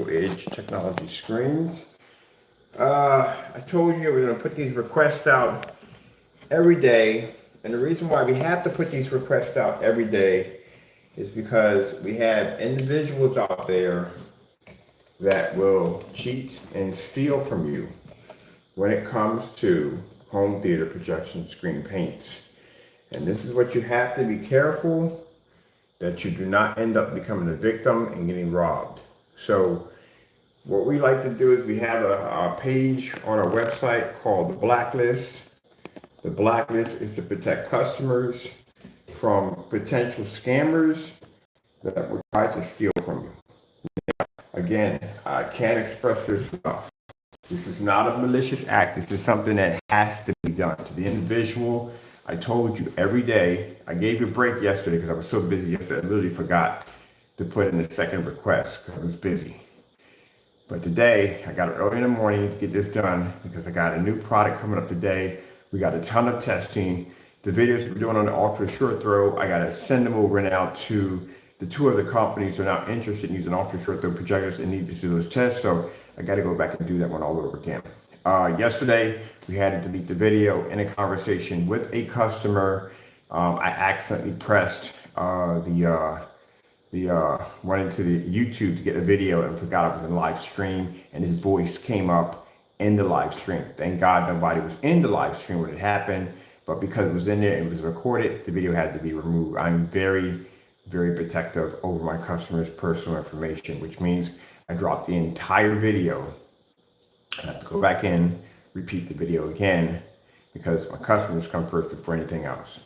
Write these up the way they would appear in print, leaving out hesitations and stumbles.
Edge technology screens. I told you we're going to put these requests out every day, and the reason why we have to put these requests out every day is because we have individuals out there that will cheat and steal from you when it comes to home theater projection screen paints. And this is what you have to be careful that you do not end up becoming a victim and getting robbed. So what we like to do is we have a page on our website called the Blacklist. The Blacklist is to protect customers from potential scammers that would try to steal from you. Again, I can't express this enough. This is not a malicious act. This is something that has to be done. To the individual, I told you every day. I gave you a break yesterday because I was so busy yesterday. I literally forgot to put in the second request because I was busy. But today, I got it early in the morning to get this done because I got a new product coming up today. We got a ton of testing. The videos we're doing on the ultra short throw, I got to send them over now to the two other companies who are now interested in using ultra short throw projectors and need to do those tests. So I got to go back and do that one all over again. Yesterday, we had to delete the video in a conversation with a customer. I accidentally pressed went into the YouTube to get a video and forgot I was in live stream, and his voice came up in the live stream. Thank God nobody was in the live stream when it happened, but because it was in there and it was recorded, the video had to be removed. I'm very, very protective over my customers' personal information, which means I dropped the entire video. I have to go back in, repeat the video again, because my customers come first before anything else.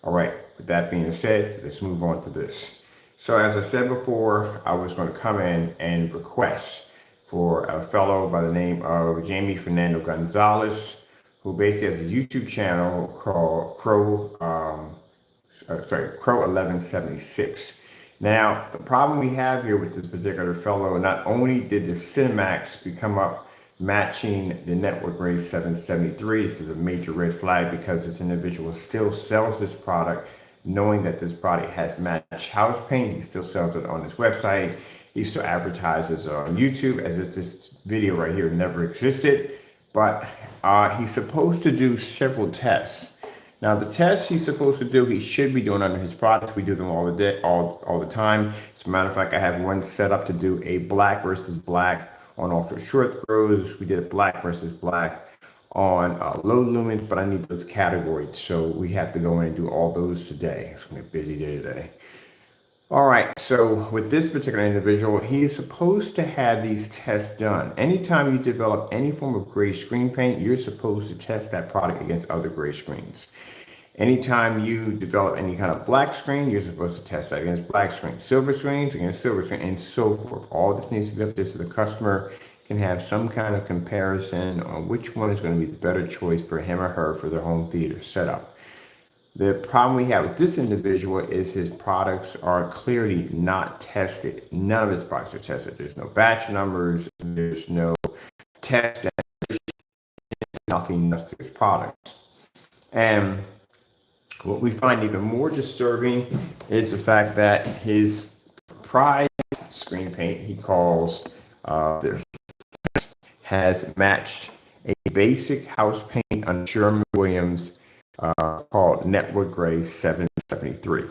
All right, with that being said, let's move on to this. So as I said before, I was going to come in and request for a fellow by the name of Jamie Fernando Gonzalez, who basically has a YouTube channel called Crow1176. Now, the problem we have here with this particular fellow, not only did the Cinemax become up matching the network grade 773, this is a major red flag because this individual still sells this product knowing that this product has matched house paint. He still sells it on his website. He still advertises on YouTube as if this video right here never existed. But he's supposed to do several tests. Now, the tests he's supposed to do, he should be doing under his products. We do them all the time. As a matter of fact, I have one set up to do a black versus black on ultra short throws. We did a black versus black on low lumens, but I need those categories. So we have to go in and do all those today. It's gonna be a busy day today. All right, so with this particular individual, he is supposed to have these tests done. Anytime you develop any form of gray screen paint, you're supposed to test that product against other gray screens. Anytime you develop any kind of black screen, you're supposed to test that against black screens, silver screens against silver screen, and so forth. All this needs to be up there so the customer can have some kind of comparison on which one is going to be the better choice for him or her for their home theater setup. The problem we have with this individual is his products are clearly not tested. None of his products are tested. There's no batch numbers. There's no test. Nothing to his products. And what we find even more disturbing is the fact that his prize screen paint, he calls this, has matched a basic house paint on Sherwin-Williams called Network Gray 773.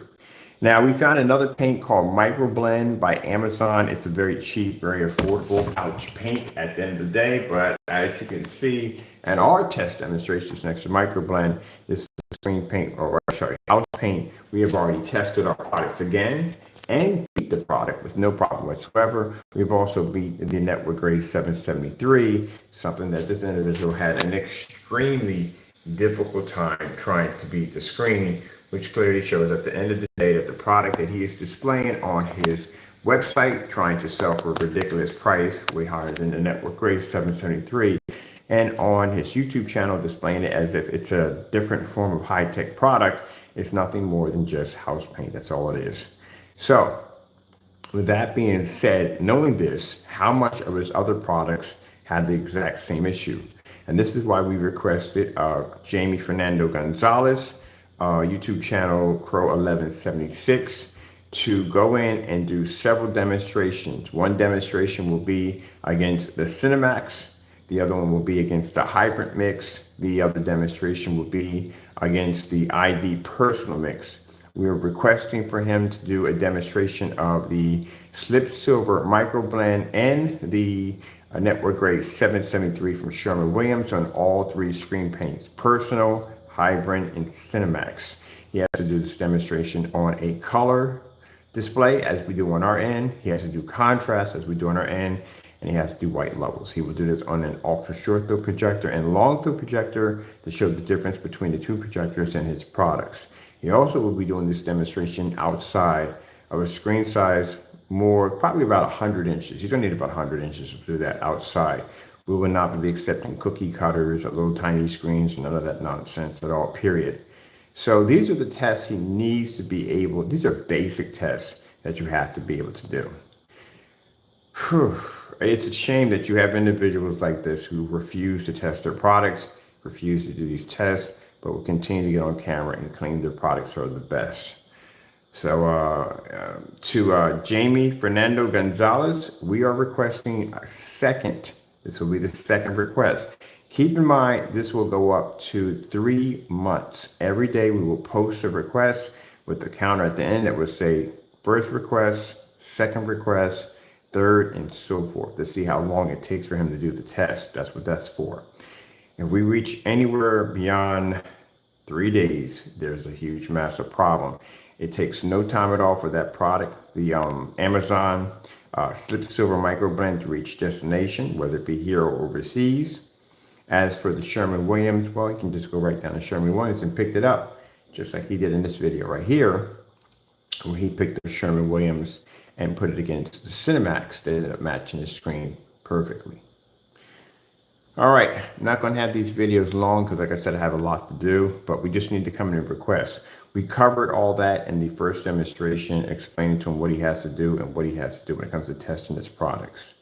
Now, we found another paint called Microblend by Amazon. It's a very cheap, very affordable couch paint at the end of the day, but as you can see in our test demonstrations next to Microblend, this is screen paint, or sorry, house paint. We have already tested our products again and beat the product with no problem whatsoever. We've also beat the Network Grade 773, something that this individual had an extremely difficult time trying to beat the screen, which clearly shows at the end of the day that the product that he is displaying on his website, trying to sell for a ridiculous price, way higher than the Network Grade 773, and on his YouTube channel displaying it as if it's a different form of high-tech product, it's nothing more than just house paint. That's all it is. So, with that being said, knowing this, how much of his other products had the exact same issue? And this is why we requested Jamie Fernando Gonzalez, YouTube channel Crow1176, to go in and do several demonstrations. One demonstration will be against the Cinemax. The other one will be against the Hybrid Mix. The other demonstration will be against the ID Personal Mix. We are requesting for him to do a demonstration of the Slip Silver Microblend and the Network Grade 773 from Sherwin-Williams on all three screen paints, Personal, Hybrid, and Cinemax. He has to do this demonstration on a color display as we do on our end. He has to do contrast as we do on our end, and he has to do white levels. He will do this on an ultra short throw projector and long throw projector to show the difference between the two projectors and his products. He also will be doing this demonstration outside of a screen size more, probably about 100 inches. He's gonna need about 100 inches to do that outside. We will not be accepting cookie cutters or little tiny screens, none of that nonsense at all, period. So these are the tests he needs to be able, these are basic tests that you have to be able to do. Whew. It's a shame that you have individuals like this who refuse to test their products, refuse to do these tests, but will continue to get on camera and claim their products are the best. So to Jamie Fernando Gonzalez, we are requesting a second. This will be the second request. Keep in mind, this will go up to 3 months. Every day we will post a request with the counter at the end that will say first request, second request, third, and so forth to see how long it takes for him to do the test. That's what that's for. If we reach anywhere beyond 3 days, there's a huge, massive problem. It takes no time at all for that product, the Amazon Slip Silver Microblend, to reach destination, whether it be here or overseas. As for the Sherwin-Williams, well, you can just go right down to Sherwin-Williams and pick it up, just like he did in this video right here, where he picked up Sherwin-Williams and put it against the Cinemax that ended up matching the screen perfectly. All right, I'm not going to have these videos long because, like I said, I have a lot to do, but we just need to come in and request. We covered all that in the first demonstration, explaining to him what he has to do and what he has to do when it comes to testing his products.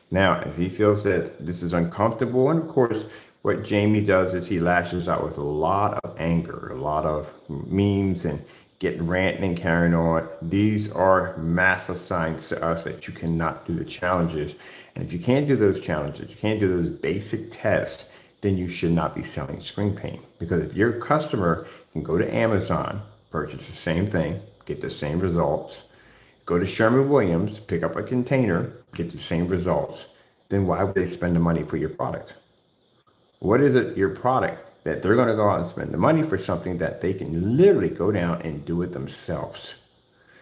Now, if he feels that this is uncomfortable, and of course, what Jamie does is he lashes out with a lot of anger, a lot of memes and getting ranting and carrying on. These are massive signs to us that you cannot do the challenges. And if you can't do those challenges, you can't do those basic tests, then you should not be selling screen paint. Because if your customer can go to Amazon, purchase the same thing, get the same results, go to Sherwin-Williams, pick up a container, get the same results, then why would they spend the money for your product? What is it, your product, that they're going to go out and spend the money for something that they can literally go down and do it themselves?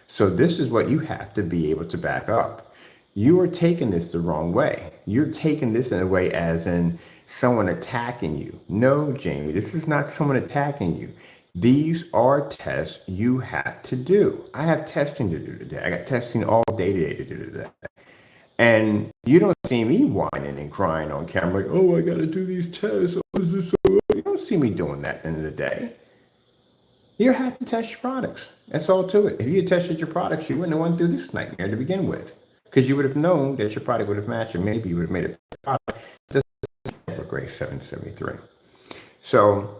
So this is what you have to be able to back up. You are taking this the wrong way. You're taking this in a way as in someone attacking you. No, Jamie, this is not someone attacking you. These are tests you have to do. I have testing to do today. I got testing all day today to do today. And you don't see me whining and crying on camera like, oh, I got to do these tests. Oh, is this so? You don't see me doing that at the end of the day. You have to test your products. That's all to it. If you had tested your products, you wouldn't have went through this nightmare to begin with. Because you would have known that your product would have matched, and maybe you would have made a product just for grade 773. So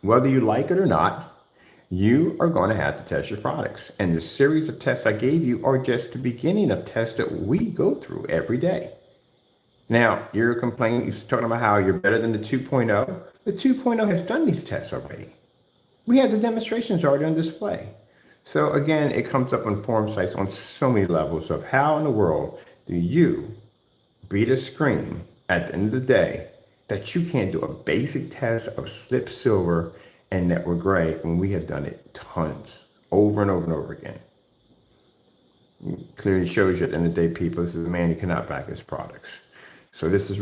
whether you like it or not, you are going to have to test your products. And the series of tests I gave you are just the beginning of tests that we go through every day. Now, you're complaining, you're talking about how you're better than the 2.0. The 2.0 has done these tests already. We have the demonstrations already on display. So again, it comes up on forum sites on so many levels of how in the world do you beat a screen at the end of the day that you can't do a basic test of slip silver and network gray when we have done it tons, over and over and over again. It clearly shows you at the end of the day, people, this is a man who cannot back his products. So this is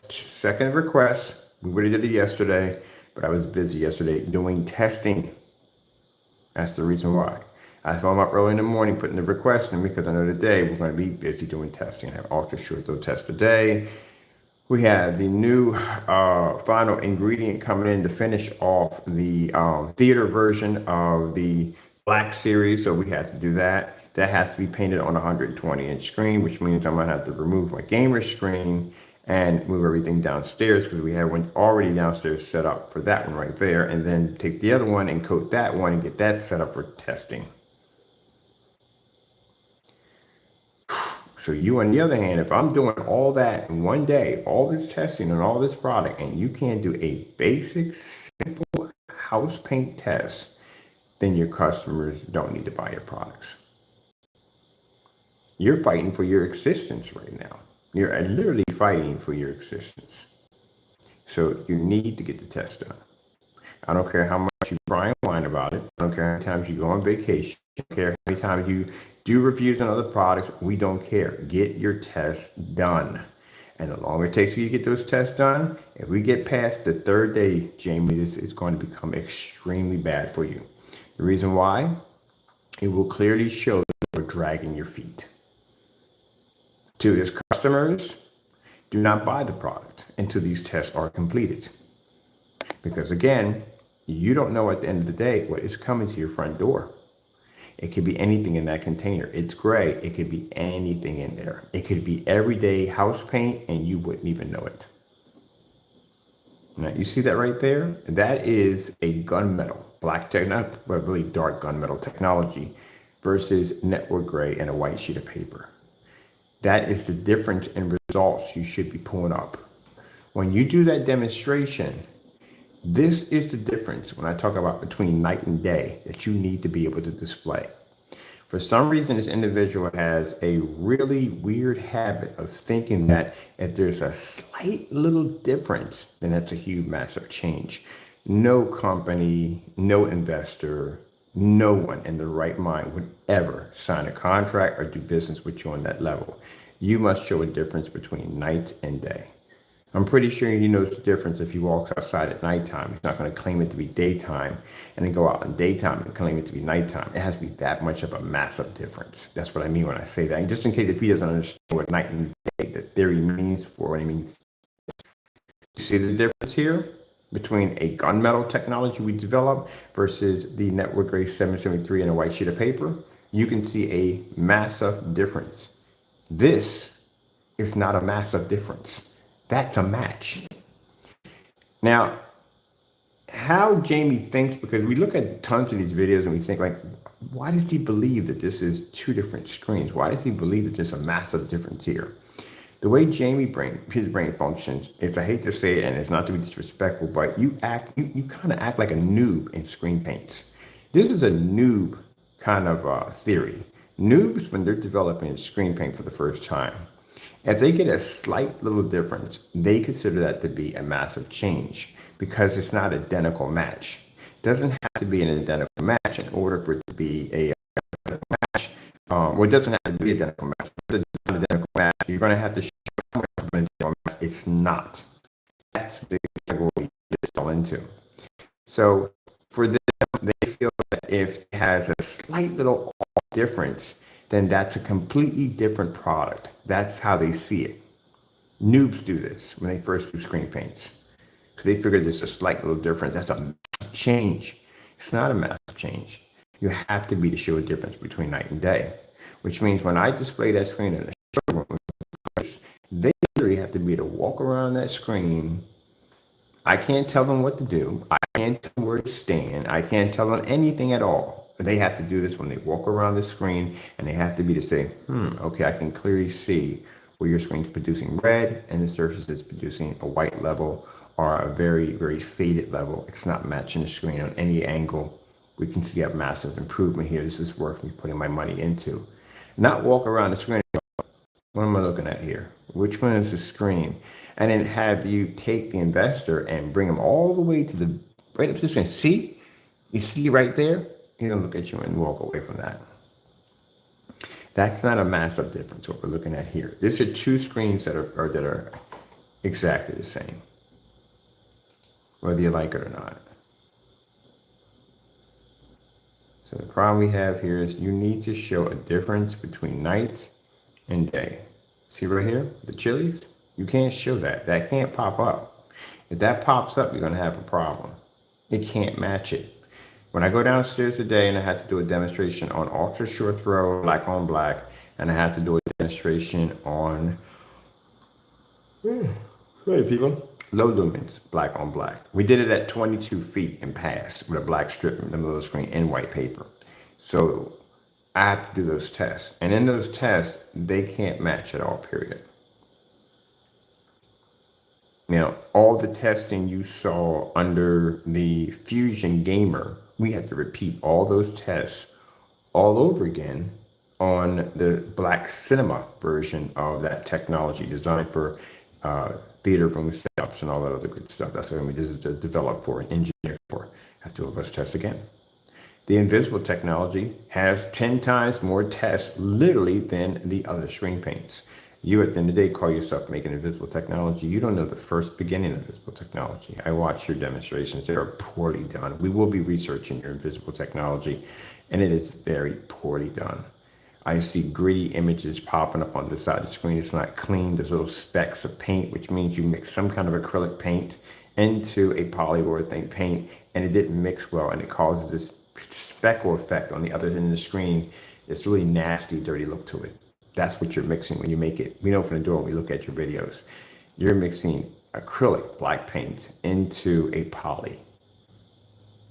second request. We would have did it yesterday, but I was busy yesterday doing testing. That's the reason why. That's why I'm up early in the morning putting the request in, because I know today we're going to be busy doing testing. I have ultra short throw test today. We have the new final ingredient coming in to finish off the theater version of the Black series. So we have to do that. That has to be painted on a 120-inch screen, which means I'm going to have to remove my gamer screen and move everything downstairs, because we have one already downstairs set up for that one right there, and then take the other one and coat that one and get that set up for testing. So you, on the other hand, if I'm doing all that in one day, all this testing and all this product, and you can't do a basic, simple house paint test, then your customers don't need to buy your products. You're fighting for your existence right now. You're literally fighting for your existence. So you need to get the test done. I don't care how much you cry and whine about it. I don't care how many times you go on vacation. I don't care how many times you do reviews on other products. We don't care. Get your tests done. And the longer it takes for you to get those tests done, if we get past the third day, Jamie, this is going to become extremely bad for you. The reason why? It will clearly show that you're dragging your feet. To his customers, do not buy the product until these tests are completed. Because again, you don't know at the end of the day what is coming to your front door. It could be anything in that container. It's gray. It could be anything in there. It could be everyday house paint and you wouldn't even know it. Now, you see that right there? That is a gunmetal, black tech, not really dark gunmetal technology versus network gray and a white sheet of paper. That is the difference in results you should be pulling up. When you do that demonstration, this is the difference when I talk about between night and day that you need to be able to display. For some reason, this individual has a really weird habit of thinking that if there's a slight little difference, then that's a huge, massive change. No company, no investor, no one in their right mind would ever sign a contract or do business with you on that level. You must show a difference between night and day. I'm pretty sure he knows the difference if he walks outside at nighttime. He's not going to claim it to be daytime and then go out in daytime and claim it to be nighttime. It has to be that much of a massive difference. That's what I mean when I say that. And just in case if he doesn't understand what night and day, the theory means for what it means. You see the difference here between a gunmetal technology we developed versus the network gray 773 and a white sheet of paper? You can see a massive difference. This is not a massive difference. That's a match. Now, how Jamie thinks, because we look at tons of these videos and we think like, why does he believe that this is two different screens? Why does he believe that there's a massive difference here? The way his brain functions, I hate to say it and it's not to be disrespectful, but you kind of act like a noob in screen paints. This is a noob kind of theory. Noobs, when they're developing screen paint for the first time, if they get a slight little difference, they consider that to be a massive change because it's not an identical match. It doesn't have to be an identical match in order for it to be a identical match. Well, it doesn't have to be an identical match. If it's not an identical match, you're going to have to show how much of an identical match. It's not. That's the category you just fall into. So for them, they feel that if it has a slight little difference, then that's a completely different product. That's how they see it. Noobs do this when they first do screen paints because they figure there's a slight little difference. That's a massive change. It's not a massive change. You have to be to show a difference between night and day, which means when I display that screen in a showroom, they literally have to be to walk around that screen. I can't tell them what to do. I can't tell them where to stand. I can't tell them anything at all. They have to do this when they walk around the screen, and they have to be to say, okay, I can clearly see where your screen is producing red and the surface is producing a white level or a very, very faded level. It's not matching the screen on any angle. We can see a massive improvement here. This is worth me putting my money into. Not walk around the screen. What am I looking at here? Which one is the screen? And then have you take the investor and bring him all the way to the right up to the screen. See? You see right there? He's gonna look at you and walk away from that. That's not a massive difference what we're looking at here. These are two screens that are exactly the same, whether you like it or not. So the problem we have here is you need to show a difference between night and day. See right here, the chilies? You can't show that. That can't pop up. If that pops up, you're gonna have a problem. It can't match it. When I go downstairs today and I had to do a demonstration on ultra short throw, black on black, and I had to do a demonstration on, low lumens, black on black. We did it at 22 feet and past with a black strip in the middle of the screen and white paper. So I have to do those tests. And in those tests, they can't match at all, period. All the testing you saw under the Fusion Gamer, we had to repeat all those tests all over again on the Black Cinema version of that technology designed for theater room setups and all that other good stuff. That's what we just developed for and engineered for. Have to do all those tests again. The invisible technology has 10 times more tests literally than the other screen paints. You at the end of the day call yourself making invisible technology. You don't know the first beginning of invisible technology. I watch your demonstrations. They are poorly done. We will be researching your invisible technology, and it is very poorly done. I see gritty images popping up on the side of the screen. It's not clean. There's little specks of paint, which means you mix some kind of acrylic paint into a polyurethane paint, and it didn't mix well, and it causes this speckle effect on the other end of the screen. It's really nasty, dirty look to it. That's what you're mixing when you make it. We know from the door when we look at your videos. You're mixing acrylic black paint into a poly.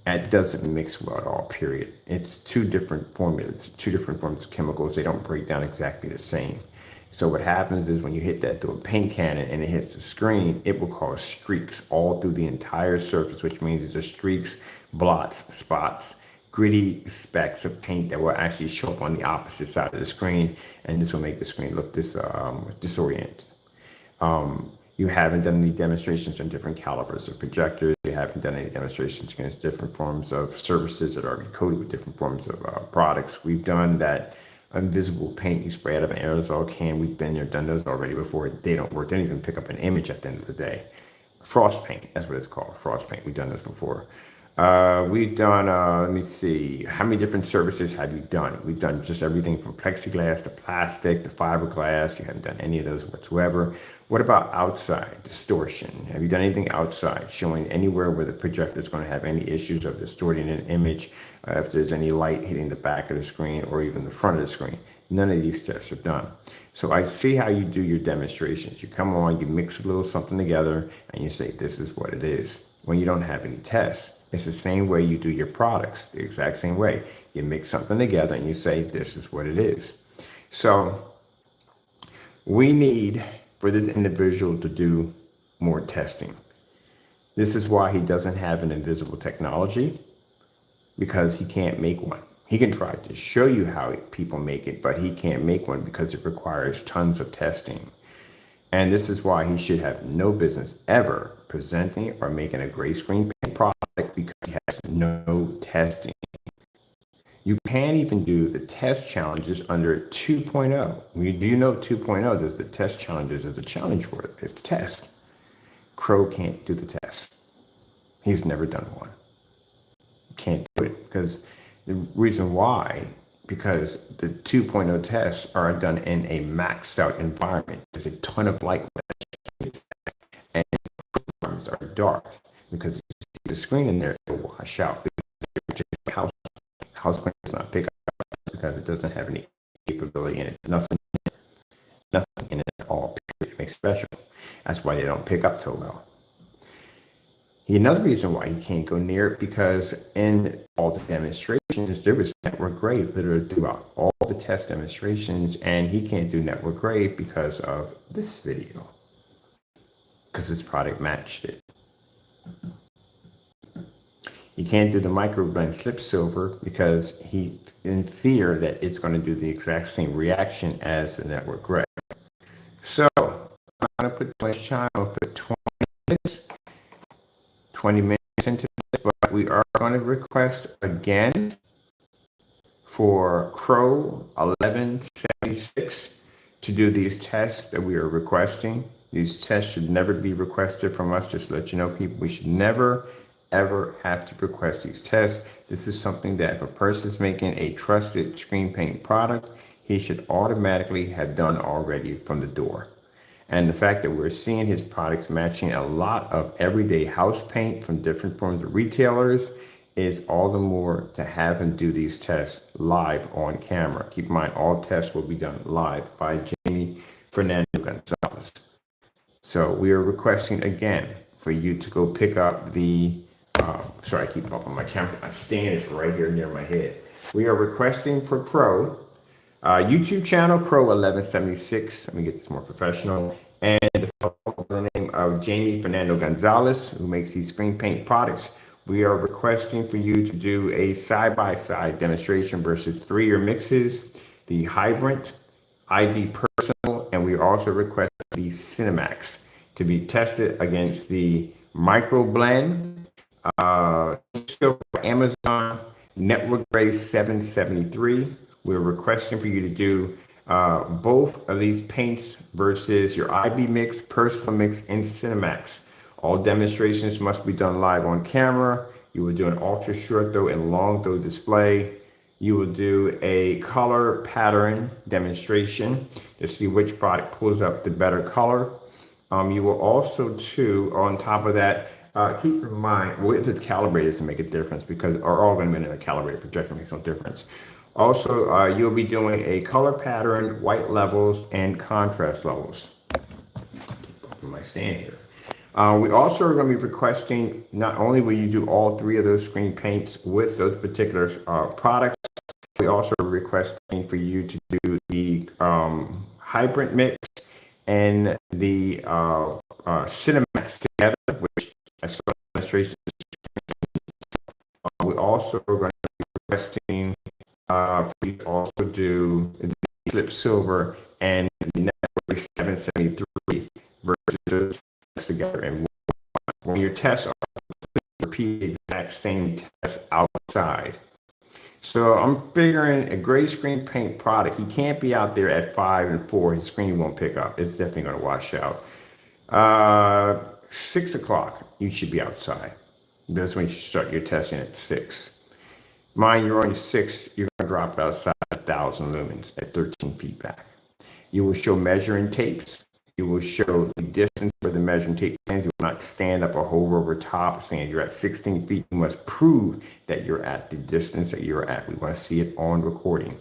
That doesn't mix well at all, period. It's two different formulas, two different forms of chemicals. They don't break down exactly the same. So what happens is when you hit that through a paint cannon and it hits the screen, it will cause streaks all through the entire surface, which means there's discs, blots, spots, gritty specks of paint that will actually show up on the opposite side of the screen, and this will make the screen look disoriented. You haven't done any demonstrations on different calibers of projectors. You haven't done any demonstrations against different forms of surfaces that are coated with different forms of products. We've done that invisible paint you spray out of an aerosol can. We've been there, done those already before. They don't work. They don't even pick up an image at the end of the day. Frost paint, that's what it's called, frost paint. We've done this before. We've done, let me see, how many different services have you done? We've done just everything from plexiglass to plastic to fiberglass. You haven't done any of those whatsoever. What about outside distortion? Have you done anything outside showing anywhere where the projector is going to have any issues of distorting an image, if there's any light hitting the back of the screen or even the front of the screen? None of these tests are done. So I see how you do your demonstrations. You come on, you mix a little something together, and you say, this is what it is. When you don't have any tests, it's the same way you do your products, the exact same way. You mix something together and you say, this is what it is. So we need for this individual to do more testing. This is why he doesn't have an invisible technology, because he can't make one. He can try to show you how people make it, but he can't make one because it requires tons of testing. And this is why he should have no business ever presenting or making a gray screen paint product, because he has no testing. You can't even do the test challenges under 2.0. Do you know 2.0? There's the test challenges. There's a challenge for it. It's a test. Crow can't do the test. He's never done one. Can't do it because the reason why, because the 2.0 tests are done in a maxed out environment. There's a ton of light and environments are dark, because you see the screen in there, it'll wash out. House does not pick up because it doesn't have any capability in it. Nothing in it at all. It makes it special. That's why they don't pick up so well. Another reason why he can't go near it, because in all the demonstrations, there was network gray literally throughout all the test demonstrations, and he can't do network gray because of this video, because his product matched it. He can't do the Microblend slip silver because he in fear that it's going to do the exact same reaction as the network gray. So I'm going to put time, I'll put 20 minutes into this, but we are going to request again for Crow1176 to do these tests that we are requesting. These tests should never be requested from us. Just to let you know, people, we should never ever have to request these tests. This is something that if a person is making a trusted screen paint product, he should automatically have done already from the door. And the fact that we're seeing his products matching a lot of everyday house paint from different forms of retailers is all the more to have him do these tests live on camera. Keep in mind, all tests will be done live by Jamie Fernando Gonzalez. So we are requesting again for you to go pick up the sorry, I keep up on my camera. My stand is right here near my head. We are requesting for Crow YouTube channel, Crow1176. Let me get this more professional. And the fellow by the name of Jamie Fernando Gonzalez, who makes these screen paint products. We are requesting for you to do a side-by-side demonstration versus 3-year mixes, the Hybrant, IB Personal, and we also request the Cinemax to be tested against the Microblend, Amazon Network Grade 773. We're requesting for you to do both of these paints versus your IB mix, personal mix, and Cinemax. All demonstrations must be done live on camera. You will do an ultra short throw and long throw display. You will do a color pattern demonstration to see which product pulls up the better color. You will also too, on top of that, keep in mind, well, if it's calibrated, it doesn't make a difference because are all going to be in a calibrated projector, makes no difference. Also, you'll be doing a color pattern, white levels, and contrast levels. Keep up my stand here. We also are going to be requesting, not only will you do all 3 of those screen paints with those particular products, we also are requesting for you to do the Hybrant mix and the Cinemax together, which I saw demonstrations. We also are going to be requesting for you to also do the Slip Silver and the Network 773 versus together. And when your tests are repeat the exact same test outside. So I'm figuring a gray screen paint product, he can't be out there at 5 and 4, his screen won't pick up. It's definitely going to wash out. 6 o'clock, you should be outside. That's when you should start your testing at 6. Mind you're on 6, you're going to drop it outside 1,000 lumens at 13 feet back. You will show measuring tapes. You will show the distance where the measuring tape ends. You will not stand up or hover over top saying you're at 16 feet. You must prove that you're at the distance that you're at. We want to see it on recording.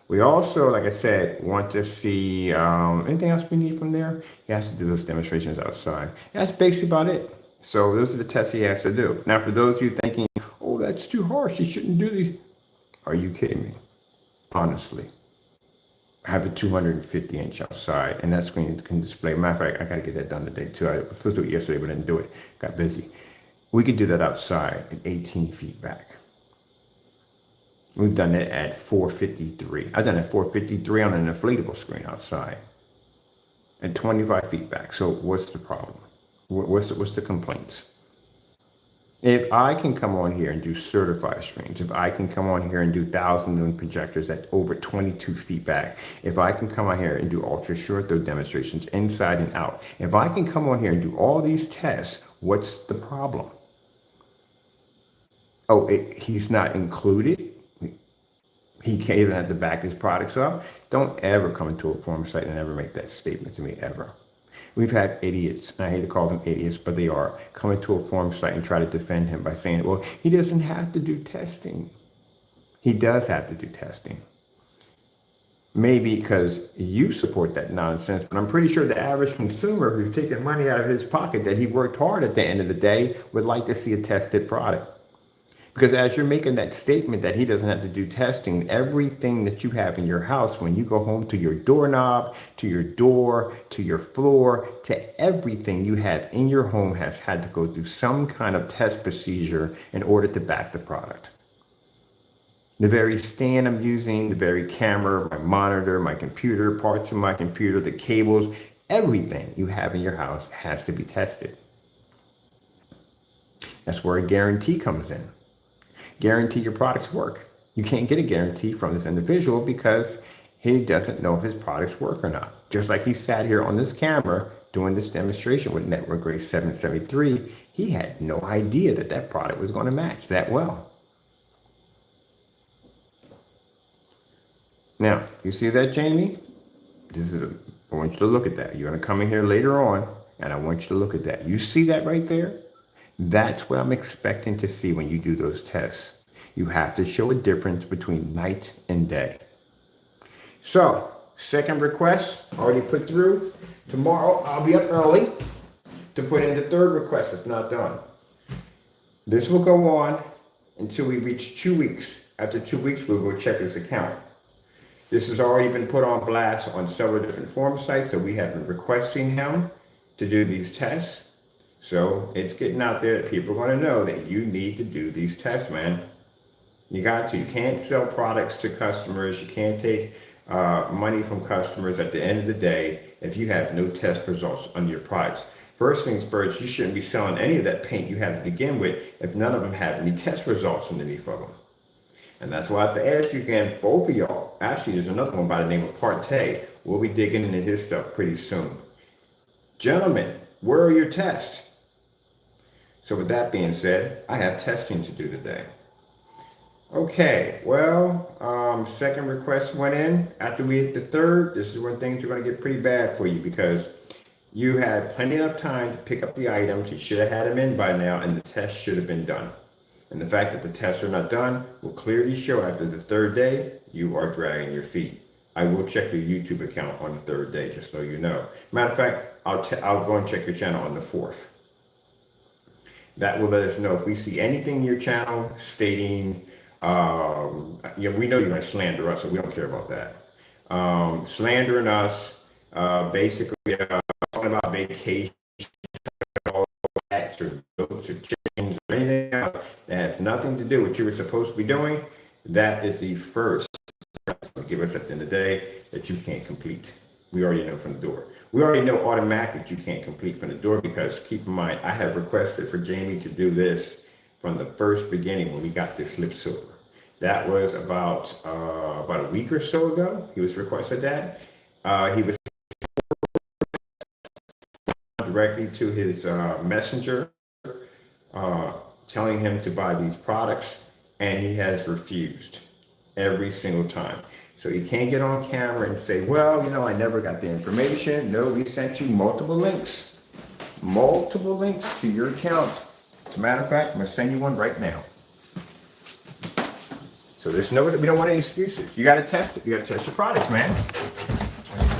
We also, like I said, want to see anything else we need from there. He has to do those demonstrations outside. That's basically about it. So those are the tests he has to do. Now, for those of you thinking, oh, that's too harsh, you shouldn't do these. Are you kidding me? Honestly. I have a 250-inch outside, and that screen can display. Matter of fact, I got to get that done today, too. I was supposed to do it yesterday, but I didn't do it. Got busy. We could do that outside at 18 feet back. We've done it at 453. I've done it at 453 on an inflatable screen outside at 25 feet back. So what's the problem? What's the complaints? If I can come on here and do certified screens, if I can come on here and do 1,000 lumen projectors at over 22 feet back, if I can come on here and do ultra short throw demonstrations inside and out, if I can come on here and do all these tests, what's the problem? Oh, he's not included? He doesn't have to back his products up? Don't ever come into a forum site and ever make that statement to me, ever. We've had idiots, and I hate to call them idiots, but they are, come into a forum site and try to defend him by saying, well, he doesn't have to do testing. He does have to do testing. Maybe because you support that nonsense, but I'm pretty sure the average consumer who's taking money out of his pocket that he worked hard at the end of the day would like to see a tested product. Because as you're making that statement that he doesn't have to do testing, everything that you have in your house, when you go home, to your doorknob, to your door, to your floor, to everything you have in your home has had to go through some kind of test procedure in order to back the product. The very stand I'm using, the very camera, my monitor, my computer, parts of my computer, the cables, everything you have in your house has to be tested. That's where a guarantee comes in. Guarantee your products work. You can't get a guarantee from this individual because he doesn't know if his products work or not. Just like he sat here on this camera doing this demonstration with Network Grade 773, he had no idea that that product was going to match that well. Now, you see that, Jamie? I want you to look at that. You're going to come in here later on, and I want you to look at that. You see that right there? That's what I'm expecting to see when you do those tests. You have to show a difference between night and day. So, second request already put through. Tomorrow, I'll be up early to put in the third request. It's not done. This will go on until we reach 2 weeks. After 2 weeks, we'll go check his account. This has already been put on blast on several different forum sites, so we have been requesting him to do these tests. So it's getting out there that people are going to know that you need to do these tests, man. You got to. You can't sell products to customers. You can't take money from customers at the end of the day if you have no test results on your products. First things first, you shouldn't be selling any of that paint you have to begin with if none of them have any test results underneath of them. And that's why I have to ask you again, both of y'all. Actually, there's another one by the name of Partey. We'll be digging into his stuff pretty soon. Gentlemen, where are your tests? So with that being said, I have testing to do today. Okay, well, second request went in. After we hit the third, this is when things are going to get pretty bad for you because you had plenty of time to pick up the items. You should have had them in by now, and the test should have been done. And the fact that the tests are not done will clearly show after the third day, you are dragging your feet. I will check your YouTube account on the third day, just so you know. Matter of fact, I'll go and check your channel on the fourth. That will let us know if we see anything in your channel stating, we know you're going to slander us, so we don't care about that. Slandering us, basically talking about vacation, or hats or goats or chickens or anything else that has nothing to do with what you were supposed to be doing. That is the first to give us at the end of the day that you can't complete. We already know from the door. We already know automatically that you can't complete from the door because keep in mind, I have requested for Jamie to do this from the first beginning when we got this slip silver. That was about a week or so ago. He was requested that. He was directly to his messenger, telling him to buy these products, and he has refused every single time. So you can't get on camera and say, well, I never got the information. No, we sent you multiple links to your account. As a matter of fact, I'm going to send you one right now. So we don't want any excuses. You got to test it. You got to test your products, man.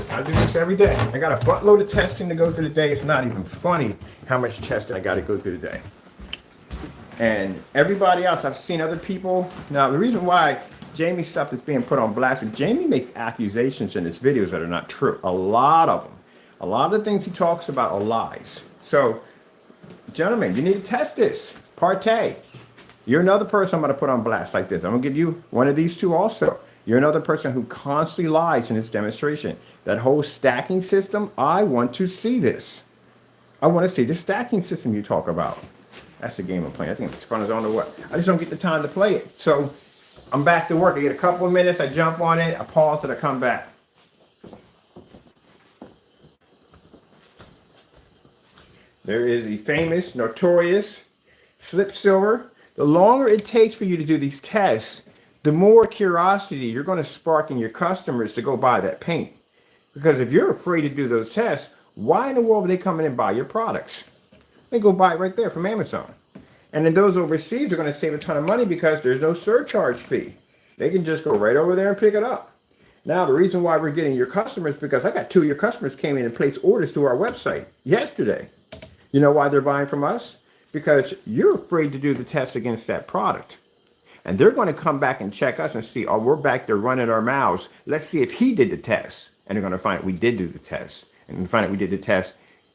I do this every day. I got a buttload of testing to go through the day. It's not even funny how much testing I got to go through the day. And everybody else, I've seen other people. Now, the reason why Jamie's stuff is being put on blast is Jamie makes accusations in his videos that are not true. A lot of them. A lot of the things he talks about are lies. So, gentlemen, you need to test this. Partey. You're another person I'm going to put on blast like this. I'm going to give you one of these two also. You're another person who constantly lies in this demonstration. That whole stacking system, I want to see this. I want to see the stacking system you talk about. That's the game I'm playing. I think it's fun as I don't know what. I just don't get the time to play it. So I'm back to work. I get a couple of minutes. I jump on it. I pause it. I come back. There is the famous, notorious slip silver. The longer it takes for you to do these tests, the more curiosity you're going to spark in your customers to go buy that paint. Because if you're afraid to do those tests, why in the world would they come in and buy your products? They go buy it right there from Amazon. And then those overseas are going to save a ton of money because there's no surcharge fee. They can just go right over there and pick it up. Now, the reason why we're getting your customers, because I got 2 of your customers came in and placed orders through our website yesterday. You know why they're buying from us? Because you're afraid to do the test against that product. And they're going to come back and check us and see, oh, we're back there running our mouths. Let's see if he did the test. And they're going to find out we did do the test. And find out we did the test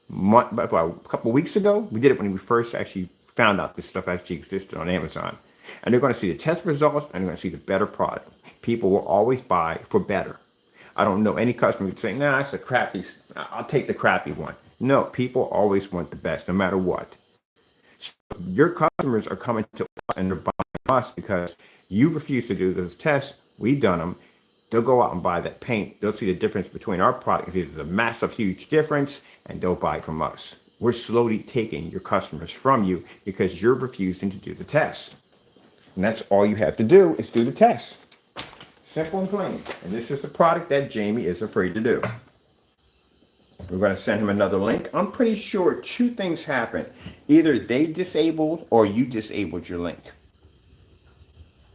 about a couple of weeks ago. We did it when we first actually found out this stuff actually existed on Amazon. And they're going to see the test results and they're going to see the better product. People will always buy for better. I don't know any customer who would say, nah, it's a crappy, I'll take the crappy one. No, people always want the best no matter what. So your customers are coming to us and they're buying us because you refuse to do those tests. We've done them. They'll go out and buy that paint. They'll see the difference between our product. There's a massive, huge difference, and they'll buy from us. We're slowly taking your customers from you because you're refusing to do the test. And that's all you have to do is do the test. Simple and plain. And this is the product that Jamie is afraid to do. We're going to send him another link. I'm pretty sure 2 things happened. Either they disabled or you disabled your link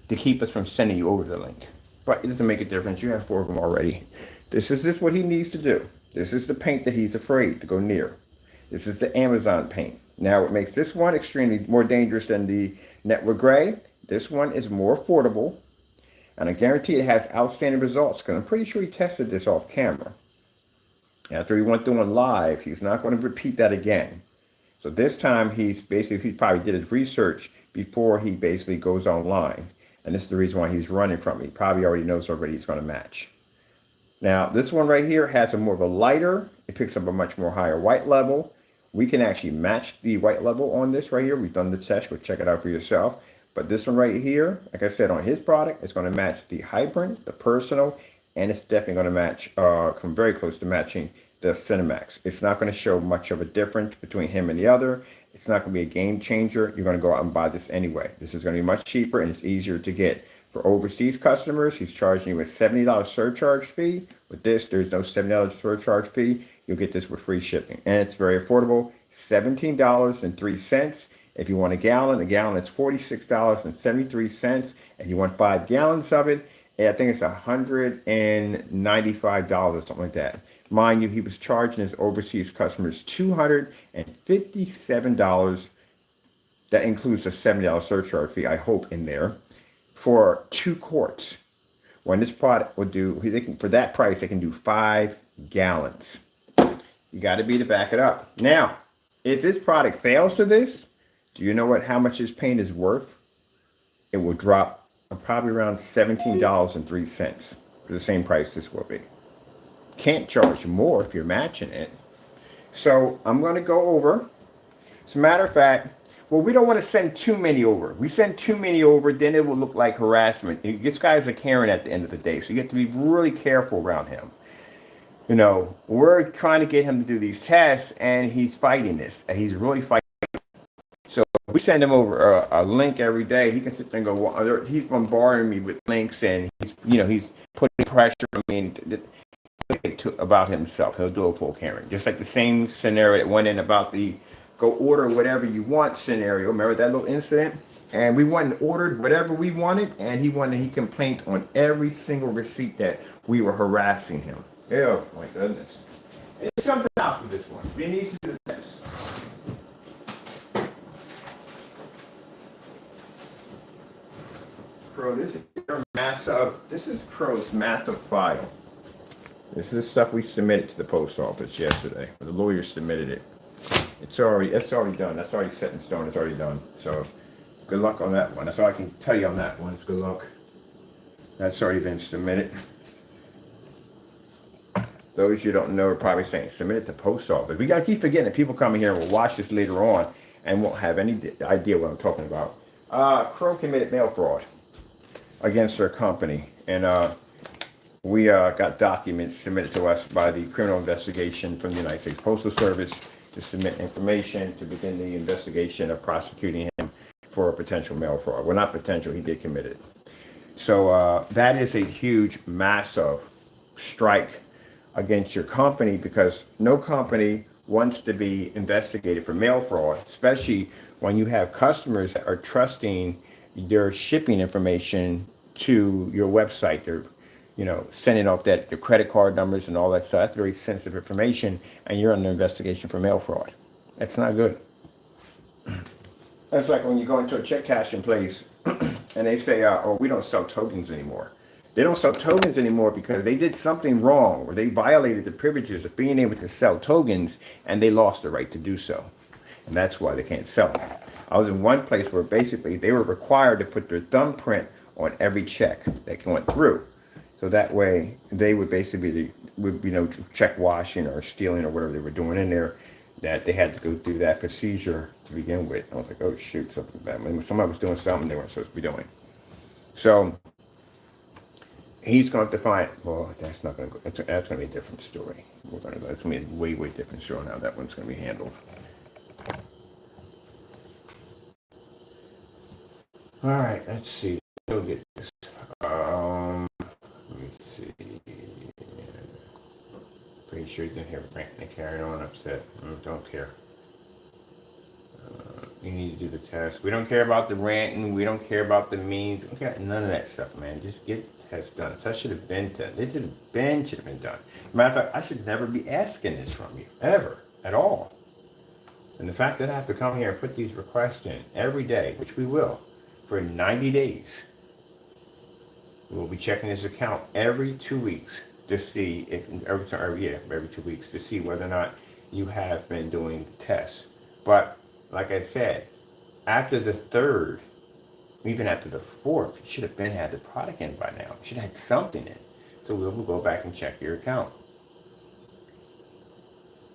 to keep us from sending you over the link. But it doesn't make a difference. You have 4 of them already. This is just what he needs to do. This is the paint that he's afraid to go near. This is the Amazon paint. Now, what makes this one extremely more dangerous than the Network Gray, this one is more affordable. And I guarantee it has outstanding results because I'm pretty sure he tested this off camera. After he went through on live, he's not going to repeat that again. So this time he probably did his research before he basically goes online. And this is the reason why he's running from it. He probably already knows he's going to match. Now, this one right here has a more of a lighter. It picks up a much more higher white level. We can actually match the white level on this right here. We've done the test. Go check it out for yourself. But this one right here, like I said, on his product, it's going to match the Hybrant, the Personal, and it's definitely going to match, come very close to matching the Cinemax. It's not going to show much of a difference between him and the other. It's not going to be a game changer. You're going to go out and buy this anyway. This is going to be much cheaper and it's easier to get. For overseas customers, he's charging you a $70 surcharge fee. With this, there's no $70 surcharge fee. You'll get this with free shipping. And it's very affordable, $17.03. If you want a gallon is $46.73. If you want 5 gallons of it, I think it's $195 or something like that. Mind you, he was charging his overseas customers $257. That includes a $70 surcharge fee, I hope, in there, for 2 quarts. When this product will do, for that price, they can do 5 gallons. You got to be to back it up. Now, if this product fails to this, do you know how much this paint is worth? It will drop probably around $17.03 for the same price this will be. Can't charge more if you're matching it. So I'm going to go over. As a matter of fact, well, we don't want to send too many over. We send too many over, then it will look like harassment. This guy's a Karen at the end of the day, so you have to be really careful around him. You know, we're trying to get him to do these tests, and he's fighting this. And he's really fighting. So we send him over a link every day. He can sit there and go, he's bombarding me with links, and he's putting pressure on me about himself. He'll do a full Karen. Just like the same scenario that went in about the go order whatever you want scenario. Remember that little incident? And we went and ordered whatever we wanted, and he complained on every single receipt that we were harassing him. Oh my goodness. It's something else with this one. We need to do this. Crow, this is Crow's massive file. This is stuff we submitted to the post office yesterday. The lawyer submitted it. It's already done. That's already set in stone. It's already done. So good luck on that one. That's all I can tell you on that one. It's good luck. That's already been submitted. Those you don't know are probably saying submit it to post office. We gotta keep forgetting that people come in here and will watch this later on and won't have any idea what I'm talking about. Crow committed mail fraud against their company, and we got documents submitted to us by the criminal investigation from the United States Postal Service to submit information to begin the investigation of prosecuting him for a potential mail fraud. Well, not potential, he did commit it. So that is a huge, massive strike against your company, because no company wants to be investigated for mail fraud, especially when you have customers that are trusting their shipping information to your website. They're sending off their credit card numbers and all that stuff. That's very sensitive information, and you're under investigation for mail fraud. That's not good. That's like when you go into a check cashing place and they say, oh, we don't sell tokens anymore. They don't sell tokens anymore because they did something wrong, or they violated the privileges of being able to sell tokens, and they lost the right to do so. And that's why they can't sell them. I was in one place where basically they were required to put their thumbprint on every check that went through. So that way they would basically, check washing or stealing or whatever they were doing in there, that they had to go through that procedure to begin with. I was like, oh shoot, something bad. Somebody was doing something they weren't supposed to be doing. So he's going to have to find, well, that's not going to go, that's going to be a different story. That's going to be a way, way different story on how that one's going to be handled. All right, let's see. We'll get this. Let me see. Pretty sure he's in here ranting and carrying on upset. Don't care. You need to do the test. We don't care about the ranting. We don't care about the memes. We don't care none of that stuff, man. Just get the test done. The test should have been done. Should have been done. Matter of fact, I should never be asking this from you, ever, at all. And the fact that I have to come here and put these requests in every day, which we will, for 90 days. We'll be checking his account every 2 weeks to see if every 2 weeks to see whether or not you have been doing the test. But like I said, after the third, even after the fourth, you should have been had the product in by now. You should have had something in. So we'll go back and check your account.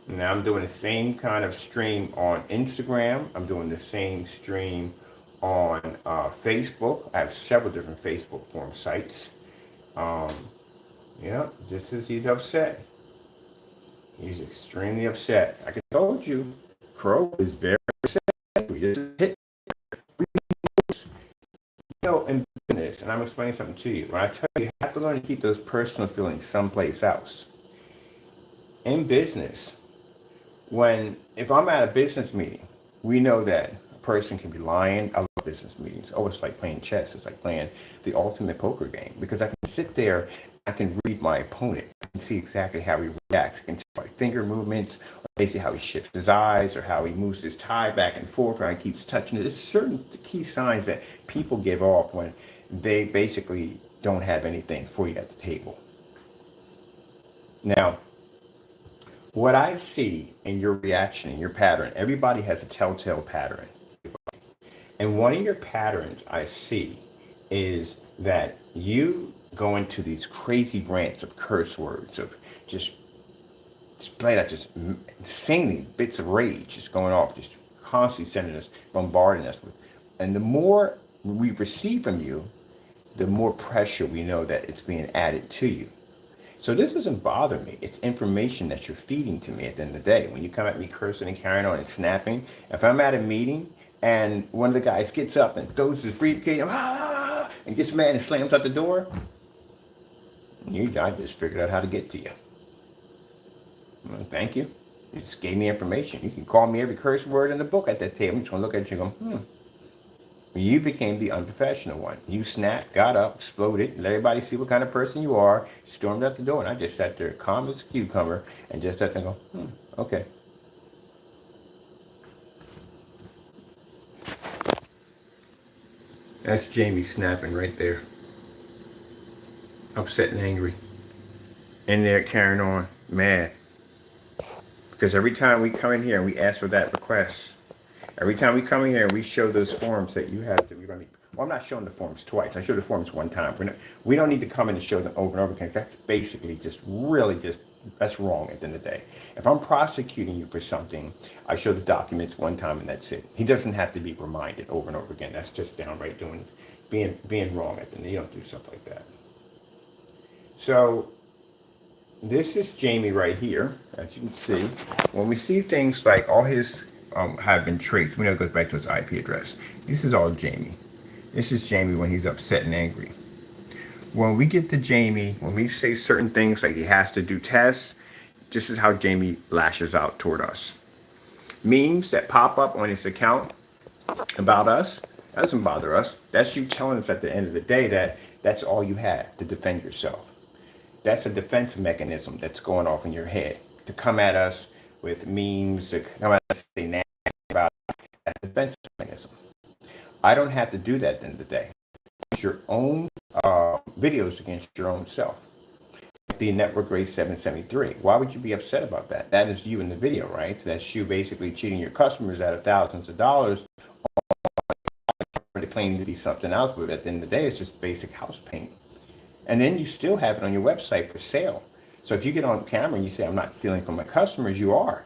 Now I'm doing the same kind of stream on Instagram. I'm doing the same stream on Facebook. I have several different Facebook forum sites. Yeah, he's upset. He's extremely upset. Like I told you, Crow is very upset. We just hit. In business, and I'm explaining something to you. When I tell you, you have to learn to keep those personal feelings someplace else. In business, if I'm at a business meeting, we know that a person can be lying. I love business meetings. Oh, it's like playing chess. It's like playing the ultimate poker game because I can sit there, I can read my opponent. I can see exactly how he reacts. I can tell by finger movements, or basically how he shifts his eyes, or how he moves his tie back and forth, or how he keeps touching it. There's certain key signs that people give off when they basically don't have anything for you at the table. Now, what I see in your reaction, in your pattern, everybody has a telltale pattern. And one of your patterns I see is that you go into these crazy rants of curse words, of just insanely bits of rage just going off, just constantly sending us, bombarding us with. And the more we receive from you, the more pressure we know that it's being added to you. So this doesn't bother me. It's information that you're feeding to me at the end of the day. When you come at me cursing and carrying on and snapping, if I'm at a meeting and one of the guys gets up and throws his briefcase and gets mad and slams out the door, I just figured out how to get to you. Well, thank you. You just gave me information. You can call me every curse word in the book at that table. I'm just going to look at you and go, You became the unprofessional one. You snapped, got up, exploded, let everybody see what kind of person you are, stormed out the door, and I just sat there calm as a cucumber and just sat there and go, okay. That's Jamie snapping right there. Upset and angry. In there carrying on, mad. Because every time we come in here and we ask for that request, every time we come in here and we show those forms that you have to, I'm not showing the forms twice. I show the forms one time. We don't need to come in and show them over and over again. That's basically that's wrong at the end of the day. If I'm prosecuting you for something, I show the documents one time and that's it. He doesn't have to be reminded over and over again. That's just downright being wrong at the end. You don't do stuff like that. So this is Jamie right here, as you can see. When we see things like all his have been traced, we know it goes back to his IP address. This is all Jamie. This is Jamie when he's upset and angry. When we get to Jamie, when we say certain things like he has to do tests, this is how Jamie lashes out toward us. Memes that pop up on his account about us, that doesn't bother us. That's you telling us at the end of the day that that's all you have to defend yourself. That's a defense mechanism that's going off in your head to come at us with memes, to come at us and say nasty about that defense mechanism. I don't have to do that at the end of the day. It's your own videos against your own self. The network Crows1176. Why would you be upset about that? That is you in the video, right? That's you basically cheating your customers out of thousands of dollars to claim to be something else, but at the end of the day, it's just basic house paint. And then you still have it on your website for sale. So if you get on camera and you say, I'm not stealing from my customers, you are.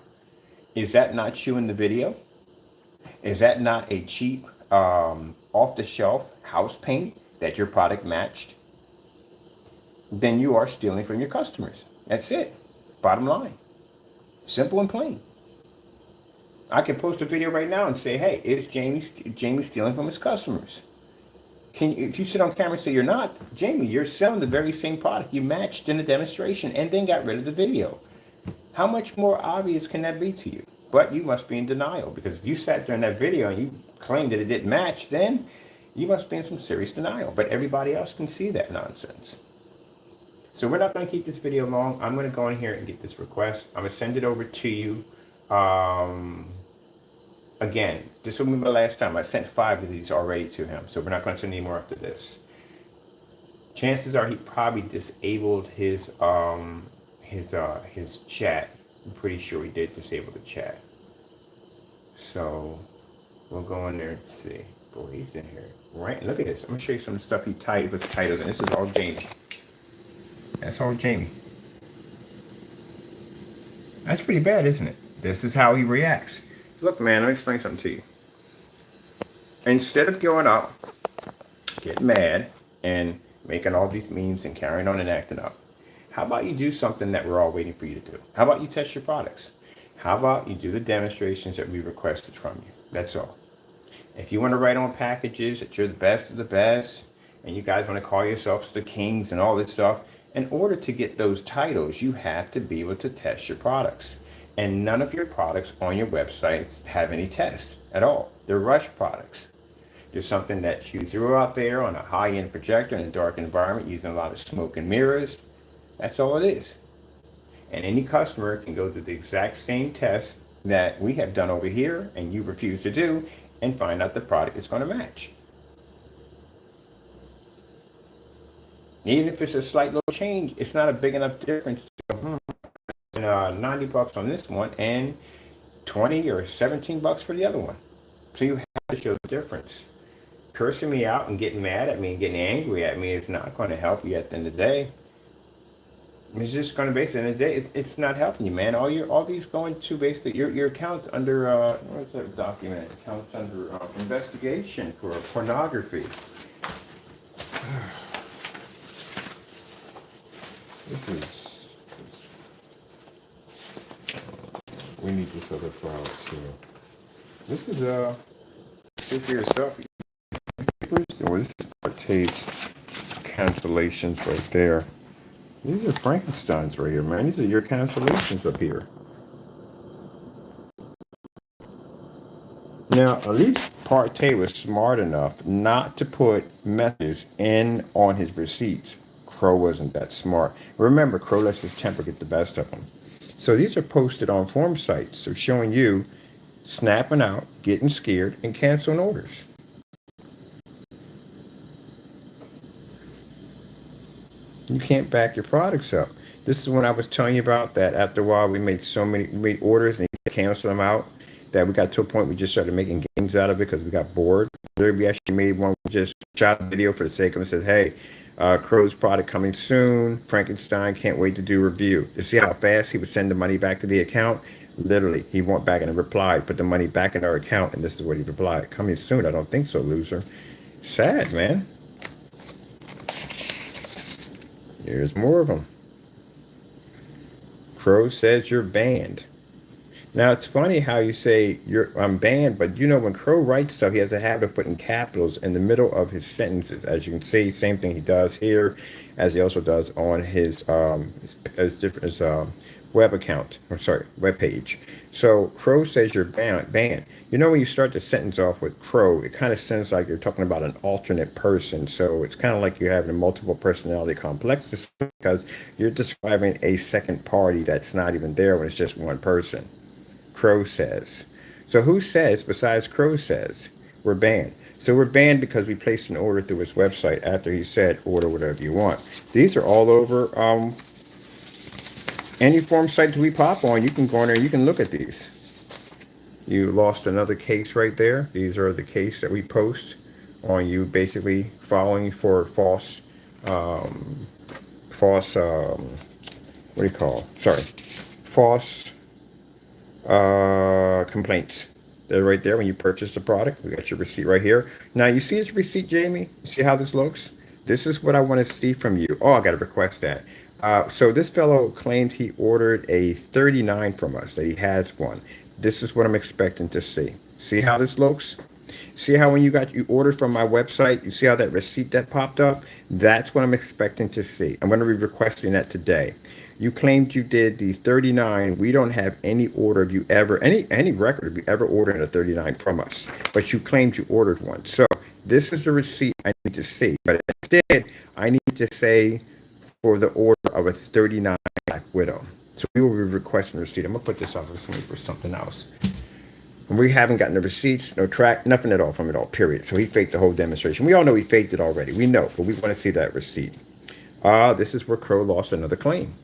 Is that not you in the video? Is that not a cheap, off-the-shelf house paint that your product matched? Then you are stealing from your customers. That's it. Bottom line. Simple and plain. I can post a video right now and say, hey, is Jamie stealing from his customers? If you sit on camera and say you're not, Jamie, you're selling the very same product you matched in the demonstration and then got rid of the video. How much more obvious can that be to you? But you must be in denial, because if you sat there in that video and you claimed that it didn't match, then you must be in some serious denial. But everybody else can see that nonsense. So we're not going to keep this video long. I'm going to go in here and get this request. I'm going to send it over to you. Again, this will be my last time. I sent 5 of these already to him, so we're not going to send any more after this. Chances are he probably disabled his chat. I'm pretty sure he did disable the chat. So we'll go in there and see. Boy, he's in here. Right, look at this. I'm gonna show you some stuff he typed with titles, and this is all Jamie. That's all Jamie. That's pretty bad, isn't it? This is how he reacts. Look, man, let me explain something to you. Instead of going up, getting mad, and making all these memes and carrying on and acting up, how about you do something that we're all waiting for you to do? How about you test your products? How about you do the demonstrations that we requested from you? That's all. If you want to write on packages that you're the best of the best, and you guys want to call yourselves the kings and all this stuff, in order to get those titles, you have to be able to test your products. And none of your products on your website have any tests at all. They're rush products. There's something that you threw out there on a high-end projector in a dark environment using a lot of smoke and mirrors. That's all it is. And any customer can go through the exact same test that we have done over here and you refuse to do and find out the product is going to match. Even if it's a slight little change, it's not a big enough difference to 90 bucks on this one and 20 or 17 bucks for the other one. So you have to show the difference. Cursing me out and getting mad at me and getting angry at me is not going to help you at the end of the day. It's just going to basically, at the end of the day, it's not helping you, man. All these going to basically your account's under what's that document? Account's under investigation for pornography. We need this other file too. This is see for yourself. Well, this is Partay's cancellations right there. These are Frankenstein's right here, man. These are your cancellations up here. Now, at least Partay was smart enough not to put messages in on his receipts. Crow wasn't that smart. Remember, Crow lets his temper get the best of him. So these are posted on form sites, so showing you snapping out, getting scared, and canceling orders. You can't back your products up. This is when I was telling you about that after a while we made orders and canceled them out, that we got to a point we just started making games out of it because we got bored. We actually made one, we just shot a video for the sake of it, said, hey, Crow's product coming soon. Frankenstein can't wait to do a review. To see how fast he would send the money back to the account. Literally, he went back and replied, put the money back in our account, and this is what he replied. Coming soon? I don't think so, loser. Sad, man. Here's more of them. Crow says you're banned. Now, it's funny how you say I'm banned, but you know when Crow writes stuff, he has a habit of putting capitals in the middle of his sentences. As you can see, same thing he does here, as he also does on his web account, or sorry, web page. So Crow says you're banned. You know when you start the sentence off with Crow, it kind of sounds like you're talking about an alternate person. So it's kind of like you're having a multiple personality complex because you're describing a second party that's not even there when it's just one person. Crow says. So who says besides Crow says we're banned? So we're banned because we placed an order through his website after he said order whatever you want. These are all over any form site that we pop on. You can go in there and you can look at these. You lost another case right there. These are the case that we post on you basically following for false complaints. They're right there when you purchase the product. We got your receipt right here. Now you see this receipt, Jamie? You see how this looks? This is what I want to see from you. Oh, I got to request that. So this fellow claimed he ordered a 39 from us, that he has one. This is what I'm expecting to see. See how this looks? See how when you ordered from my website, you see how that receipt that popped up? That's what I'm expecting to see. I'm going to be requesting that today. You claimed you did the 39. We don't have any order of you ever, any record of you ever ordering a 39 from us. But you claimed you ordered one. So this is the receipt I need to see. But instead, I need to say for the order of a 39 Black Widow. So we will be requesting a receipt. I'm going to put this off for something else. I'm And we haven't gotten the receipts, no track, nothing at all from it all, period. So he faked the whole demonstration. We all know he faked it already. We know, but we want to see that receipt. This is where Crow lost another claim.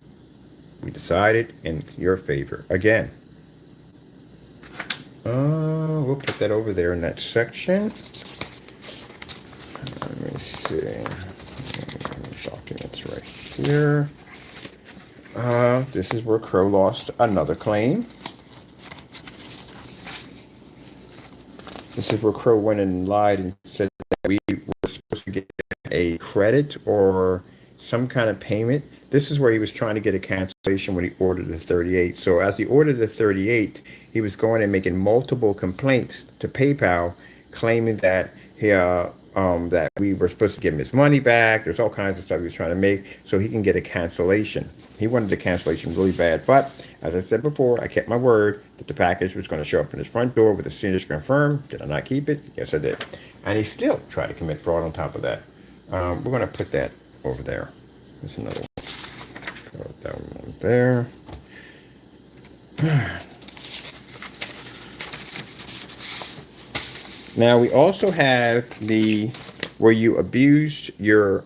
We decided in your favor again. We'll put that over there in that section. Let me see. Documents right here. This is where Crow lost another claim. This is where Crow went and lied and said that we were supposed to get a credit or some kind of payment. This is where he was trying to get a cancellation when he ordered the 38. So as he ordered the 38, he was going and making multiple complaints to PayPal, claiming that that we were supposed to give him his money back. There's all kinds of stuff he was trying to make so he can get a cancellation. He wanted the cancellation really bad, but as I said before, I kept my word that the package was going to show up in his front door with a signature confirmed. Did I not keep it? Yes, I did. And he still tried to commit fraud on top of that. We're going to put that over there. There's another one. Put that one there. Now we also have where you abused your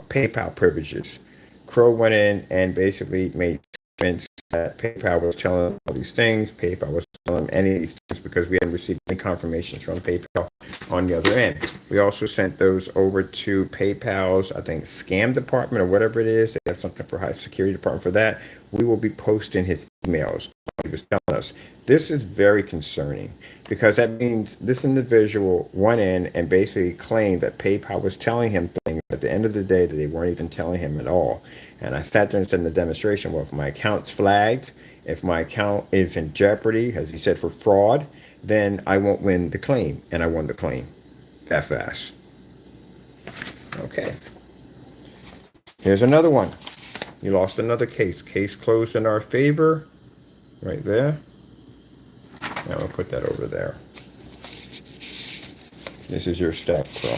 PayPal privileges. Crow went in and basically made statements that PayPal was telling him all these things. PayPal was telling him any of these things because we hadn't received any confirmations from PayPal on the other end. We also sent those over to PayPal's, I think, scam department or whatever it is. They have something for high security department for that. We will be posting his emails. He was telling us. This is very concerning because that means this individual went in and basically claimed that PayPal was telling him things at the end of the day that they weren't even telling him at all. And I sat there and said in the demonstration, well, if my account's flagged, if my account is in jeopardy, as he said, for fraud, then I won't win the claim. And I won the claim that fast. Okay. Here's another one. You lost another case. Case closed in our favor. Right there. Now we'll put that over there. This is your stack, Crow.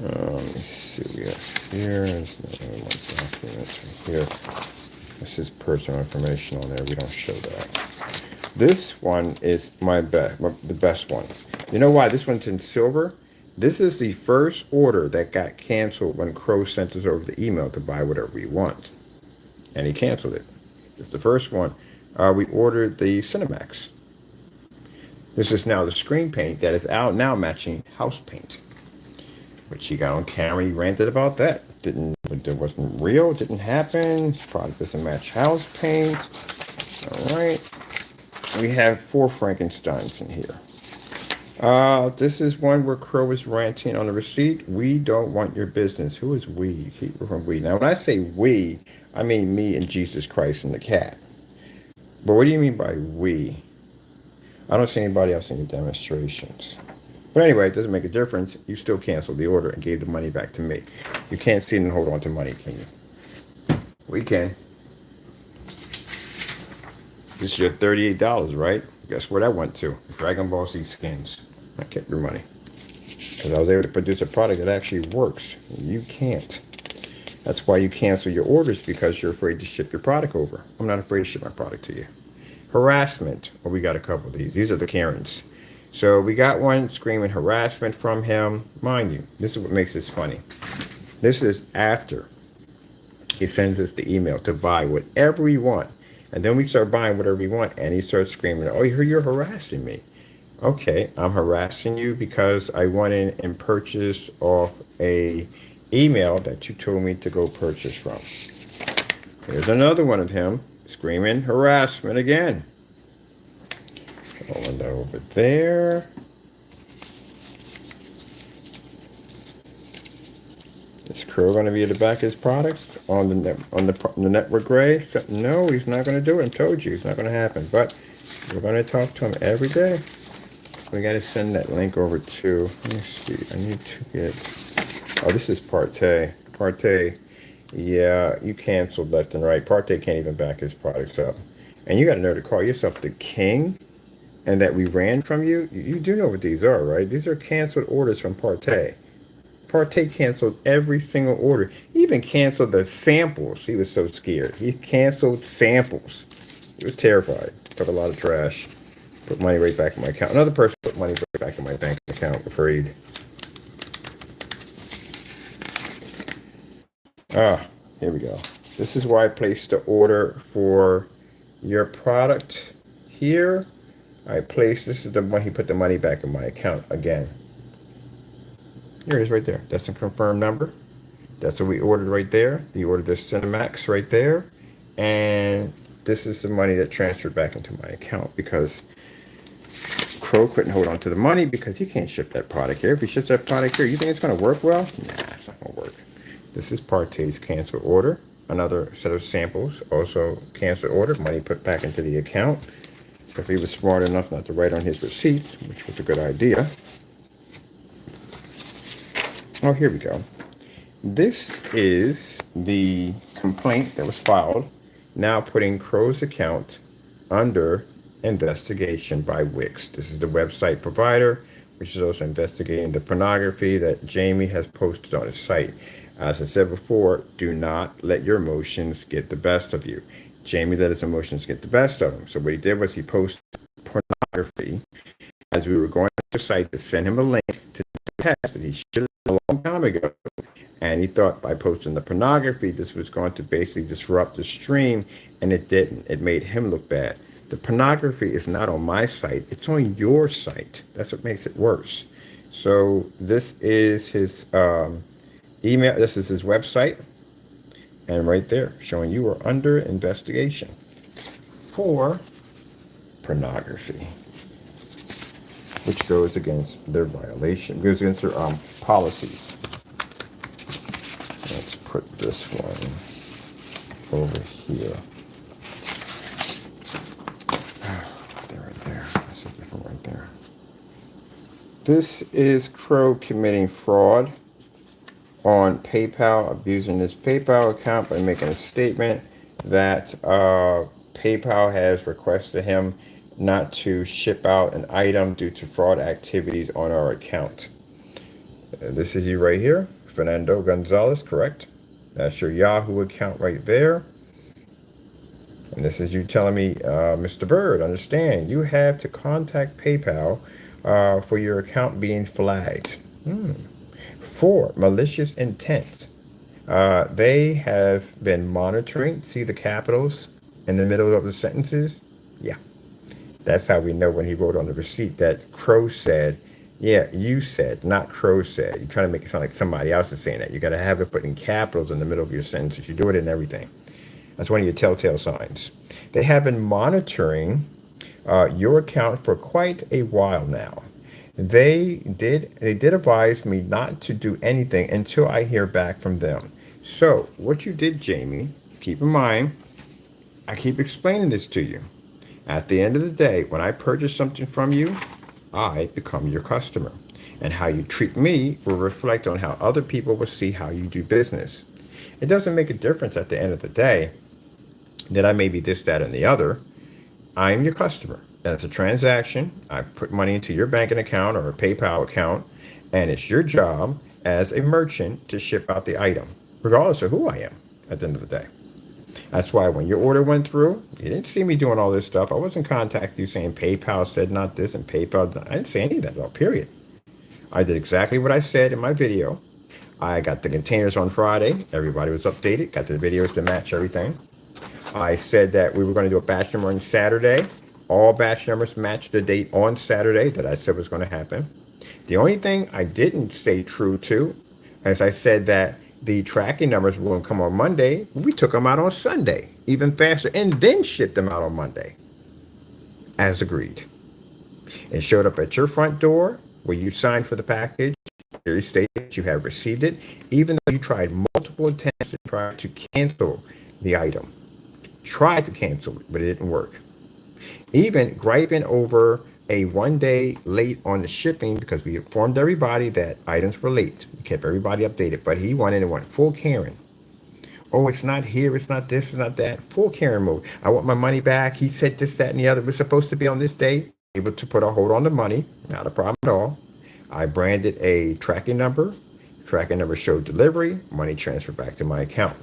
Let me see. We have here. There's another one documents right here. This is personal information on there. We don't show that. This one is the best one. You know why this one's in silver? This is the first order that got canceled when Crow sent us over the email to buy whatever we want. And he canceled it. It's the first one. We ordered the Cinemax. This is now the screen paint that is out now matching house paint, which he got on camera. He ranted about that. It wasn't real. It didn't happen. This product doesn't match house paint. All right. We have 4 Frankensteins in here. This is one where Crow is ranting on the receipt. We don't want your business. Who is we? You keep from we. Now, when I say we, I mean me and Jesus Christ and the cat. But what do you mean by we? I don't see anybody else in your demonstrations. But anyway, it doesn't make a difference. You still canceled the order and gave the money back to me. You can't sit and hold on to money, can you? We can. This is your $38, right? Guess where that went to? Dragon Ball Z skins. I kept your money. Because I was able to produce a product that actually works. You can't. That's why you cancel your orders, because you're afraid to ship your product over. I'm not afraid to ship my product to you. Harassment. Well, we got a couple of these. These are the Karens. So we got one screaming harassment from him. Mind you, this is what makes this funny. This is after he sends us the email to buy whatever we want. And then we start buying whatever we want, and he starts screaming, oh, you're harassing me. Okay, I'm harassing you because I went in and purchased off a email that you told me to go purchase from. Here's another one of him screaming harassment again. Rolling that over there. Is Crow going to be at the back of his products on the network gray? No, he's not going to do it. I told you, it's not going to happen. But we're going to talk to him every day. We got to send that link over to. Let me see. I need to get. Oh, this is Partey. Partey. Yeah, you canceled left and right. Partey can't even back his products up. And you got to know to call yourself the king, and that we ran from you. You do know what these are, right? These are canceled orders from Partey. Partey canceled every single order. He even canceled the samples. He was so scared. He canceled samples. He was terrified. Took a lot of trash. Put money right back in my account. Another person put money right back in my bank account, afraid. Here we go. This is where I placed the order for your product here. This is the one he put the money back in my account again. Here it is right there. That's a confirmed number. That's what we ordered right there. The order the Cinemax right there. And this is the money that transferred back into my account because Crow couldn't hold on to the money because he can't ship that product here. If he ships that product here, you think it's going to work well? Nah, it's not going to work. This is Partay's cancel order. Another set of samples, also cancel order. Money put back into the account. If he was smart enough not to write on his receipts, which was a good idea. Oh, here we go. This is the complaint that was filed, now putting Crow's account under investigation by Wix. This is the website provider, which is also investigating the pornography that Jamie has posted on his site. As I said before, do not let your emotions get the best of you. Jamie let his emotions get the best of him. So what he did was he posted pornography as we were going to the site to send him a link to the test that he should have done a long time ago. And he thought by posting the pornography, this was going to basically disrupt the stream, and it didn't. It made him look bad. The pornography is not on my site. It's on your site. That's what makes it worse. So this is his email. This is his website. And right there, showing you are under investigation for pornography, which goes against their violation, goes against their policies. Let's put this one over here. Right there. That's a different right there. This is Crow committing fraud on PayPal, abusing his PayPal account by making a statement that PayPal has requested him not to ship out an item due to fraud activities on our account. This is you right here, Fernando Gonzalez, correct? That's your Yahoo account right there. And this is you telling me, Mr. Bird, understand, you have to contact PayPal for your account being flagged. For malicious intent. They have been monitoring. See the capitals in the middle of the sentences? Yeah. That's how we know when he wrote on the receipt that Crow said, yeah, you said, not Crow said. You're trying to make it sound like somebody else is saying that. You got to have it put in capitals in the middle of your sentences. You do it in everything. That's one of your telltale signs. They have been monitoring your account for quite a while now. They did advise me not to do anything until I hear back from them. So what you did, Jamie, keep in mind, I keep explaining this to you. At the end of the day, when I purchase something from you, I become your customer. And how you treat me will reflect on how other people will see how you do business. It doesn't make a difference at the end of the day that I may be this, that, and the other. I am your customer. That's a transaction. I put money into your banking account or a PayPal account, and it's your job as a merchant to ship out the item, regardless of who I am at the end of the day. That's why when your order went through, you didn't see me doing all this stuff. I wasn't contacting you saying PayPal said not this and PayPal. I didn't say any of that at all, period. I did exactly what I said in my video. I got the containers on Friday. Everybody was updated. Got the videos to match everything. I said that we were going to do a batch number on Saturday. All batch numbers matched the date on Saturday that I said was going to happen. The only thing I didn't stay true to, as I said that the tracking numbers were going to come on Monday, we took them out on Sunday, even faster, and then shipped them out on Monday, as agreed. It showed up at your front door where you signed for the package. You stated you have received it, even though you tried multiple attempts to try to cancel the item. Tried to cancel it, but it didn't work. Even griping over a 1 day late on the shipping because we informed everybody that items were late. We kept everybody updated, but he went in and went full Karen. Oh, it's not here, it's not this, it's not that. Full Karen mode. I want my money back. He said this, that, and the other. We're supposed to be on this day. Able to put a hold on the money. Not a problem at all. I branded a tracking number. Tracking number showed delivery. Money transferred back to my account.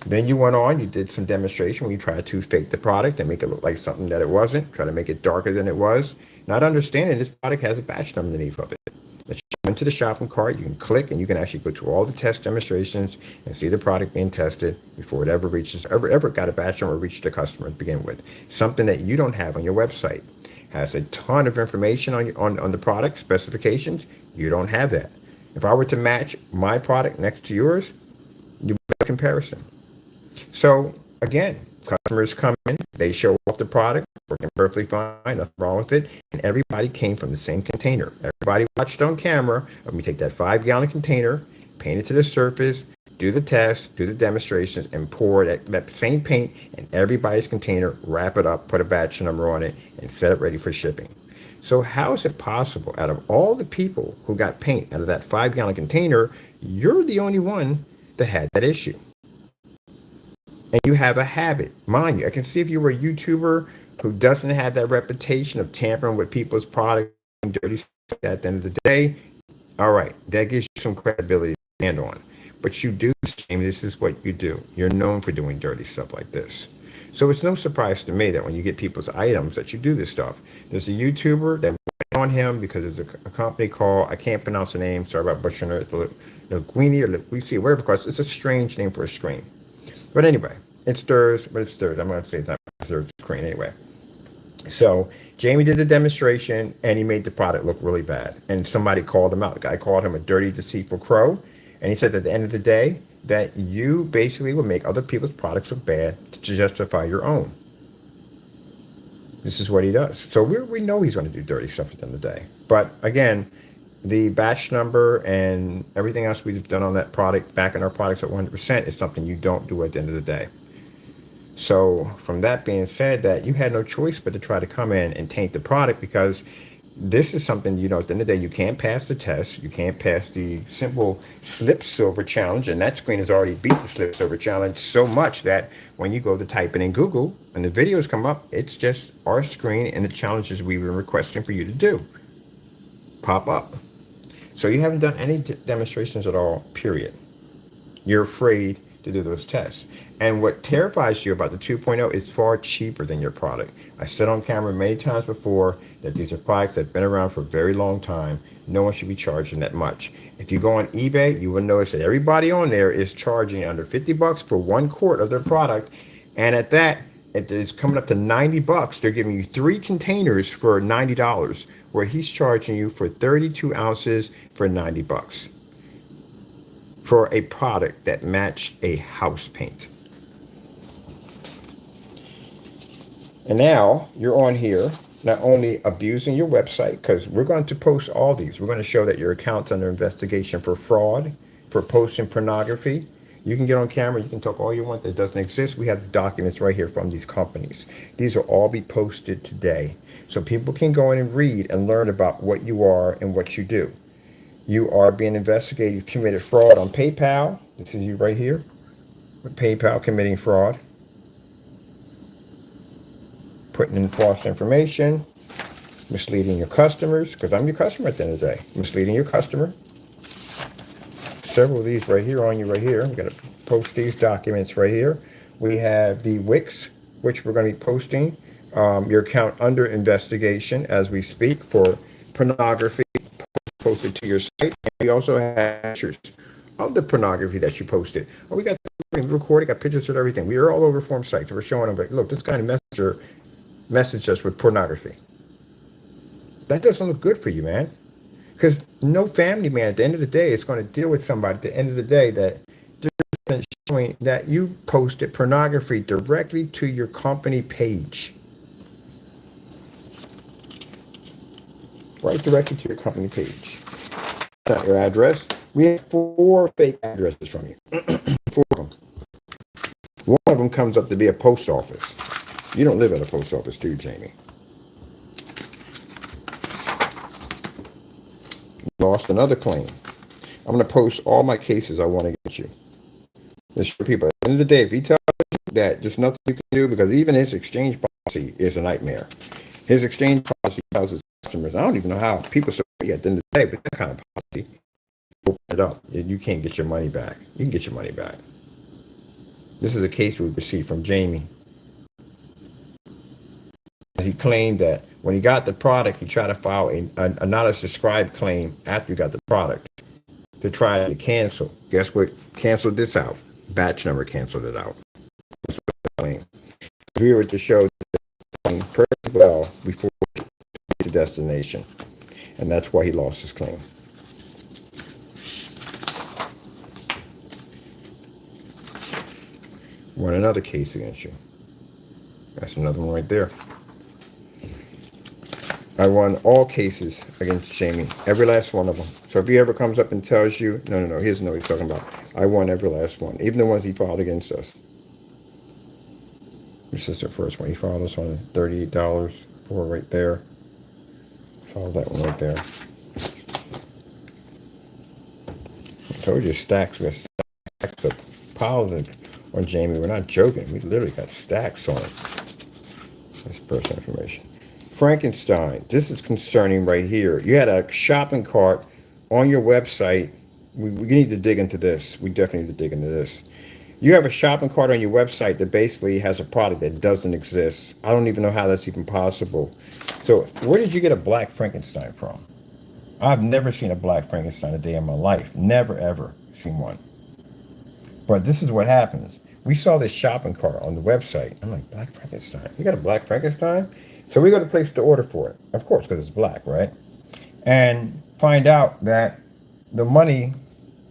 Then you went on, you did some demonstration where you tried to fake the product and make it look like something that it wasn't, try to make it darker than it was, not understanding this product has a batch number underneath of it. That you go into the shopping cart, you can click and you can actually go to all the test demonstrations and see the product being tested before it ever reaches, ever got a batch number or reached the customer to begin with. Something that you don't have on your website. Has a ton of information on the product specifications. You don't have that. If I were to match my product next to yours, you make a comparison. So again, customers come in, they show off the product, working perfectly fine, nothing wrong with it, and everybody came from the same container. Everybody watched on camera. Let me take that 5-gallon container, paint it to the surface, do the test, do the demonstrations, and pour that same paint in everybody's container, wrap it up, put a batch number on it, and set it ready for shipping. So how is it possible, out of all the people who got paint out of that 5-gallon container, you're the only one that had that issue? And you have a habit. Mind you, I can see if you were a YouTuber who doesn't have that reputation of tampering with people's products and dirty stuff at the end of the day, all right, that gives you some credibility to stand on. But you do, Jamie, this is what you do. You're known for doing dirty stuff like this. So it's no surprise to me that when you get people's items that you do this stuff. There's a YouTuber that went on him because there's a company called, I can't pronounce the name, sorry about butchering it, Linguini or Linguisi, whatever, because it's a strange name for a screen. But anyway, it stirs, but it stirs. I'm going to say it's not a stirred screen anyway. So Jamie did the demonstration and he made the product look really bad. And somebody called him out. The guy called him a dirty, deceitful crow. And he said at the end of the day that you basically will make other people's products look bad to justify your own. This is what he does. So we know he's going to do dirty stuff at the end of the day. But again, the batch number and everything else we've done on that product, backing our products at 100%, is something you don't do at the end of the day. So from that being said, that you had no choice but to try to come in and taint the product, because this is something, at the end of the day, you can't pass the test. You can't pass the simple slip silver challenge. And that screen has already beat the slip silver challenge so much that when you go to type it in Google and the videos come up, it's just our screen and the challenges we were requesting for you to do pop up. So you haven't done any demonstrations at all, period. You're afraid to do those tests. And what terrifies you about the 2.0 is far cheaper than your product. I said on camera many times before that these are products that have been around for a very long time. No one should be charging that much. If you go on eBay, you will notice that everybody on there is charging under 50 bucks for 1 quart of their product. And at that, it is coming up to 90 bucks. They're giving you 3 containers for $90, where he's charging you for 32 ounces for 90 bucks. For a product that matched a house paint. And now you're on here, not only abusing your website, because we're going to post all these. We're going to show that your account's under investigation for fraud, for posting pornography. You can get on camera, you can talk all you want that doesn't exist. We have documents right here from these companies. These will all be posted today. So people can go in and read and learn about what you are and what you do. You are being investigated. You've committed fraud on PayPal. This is you right here. With PayPal committing fraud. Putting in false information. Misleading your customers. Because I'm your customer at the end of the day. Misleading your customer. Several of these right here on you right here. We've got to post these documents right here. We have the Wix, which we're going to be posting. Your account under investigation as we speak for pornography. Posted to your site, and we also have pictures of the pornography that you posted. Oh, we got recording, got pictures of everything. We are all over form sites. We're showing them, like, look, this kind of messaged us with pornography. That doesn't look good for you, man. Because no family man at the end of the day is going to deal with somebody at the end of the day that they're showing that you posted pornography directly to your company page. Right directly to your company page. Not your address. We have 4 fake addresses from you. 4 of them. One of them comes up to be a post office. You don't live at a post office, do you, Jamie? Lost another claim. I'm going to post all my cases I want to get you. This for people. At the end of the day, if he tells you that there's nothing you can do, because even his exchange policy is a nightmare. His exchange policy tells his customers, I don't even know how people say at the end of the day, but that kind of policy, open it up. You can't get your money back. You can get your money back. This is a case we received from Jamie. He claimed that when he got the product, he tried to file a not as described claim after he got the product to try to cancel. Guess what? Canceled this out. Batch number canceled it out. We were to show perfectly well before the destination, and that's why he lost his claim. Won another case against you. That's another one right there. I won all cases against Jamie, every last one of them. So if he ever comes up and tells you, no, he doesn't know what he's talking about. I won every last one, even the ones he filed against us. This is the first one. He filed us on $38 for right there. Filed that one right there. I told you stacks. We got stacks of piles on Jamie. We're not joking. We literally got stacks on it. That's personal information. Frankenstein. This is concerning right here. You had a shopping cart on your website. We need to dig into this. We definitely need to dig into this. You have a shopping cart on your website that basically has a product that doesn't exist. I don't even know how that's even possible. So where did you get a black Frankenstein from? I've never seen a black Frankenstein a day in my life. Never, ever seen one. But this is what happens. We saw this shopping cart on the website. I'm like, Black Frankenstein? You got a Black Frankenstein? So we go to place to order for it. Of course, because it's black, right? And find out that the money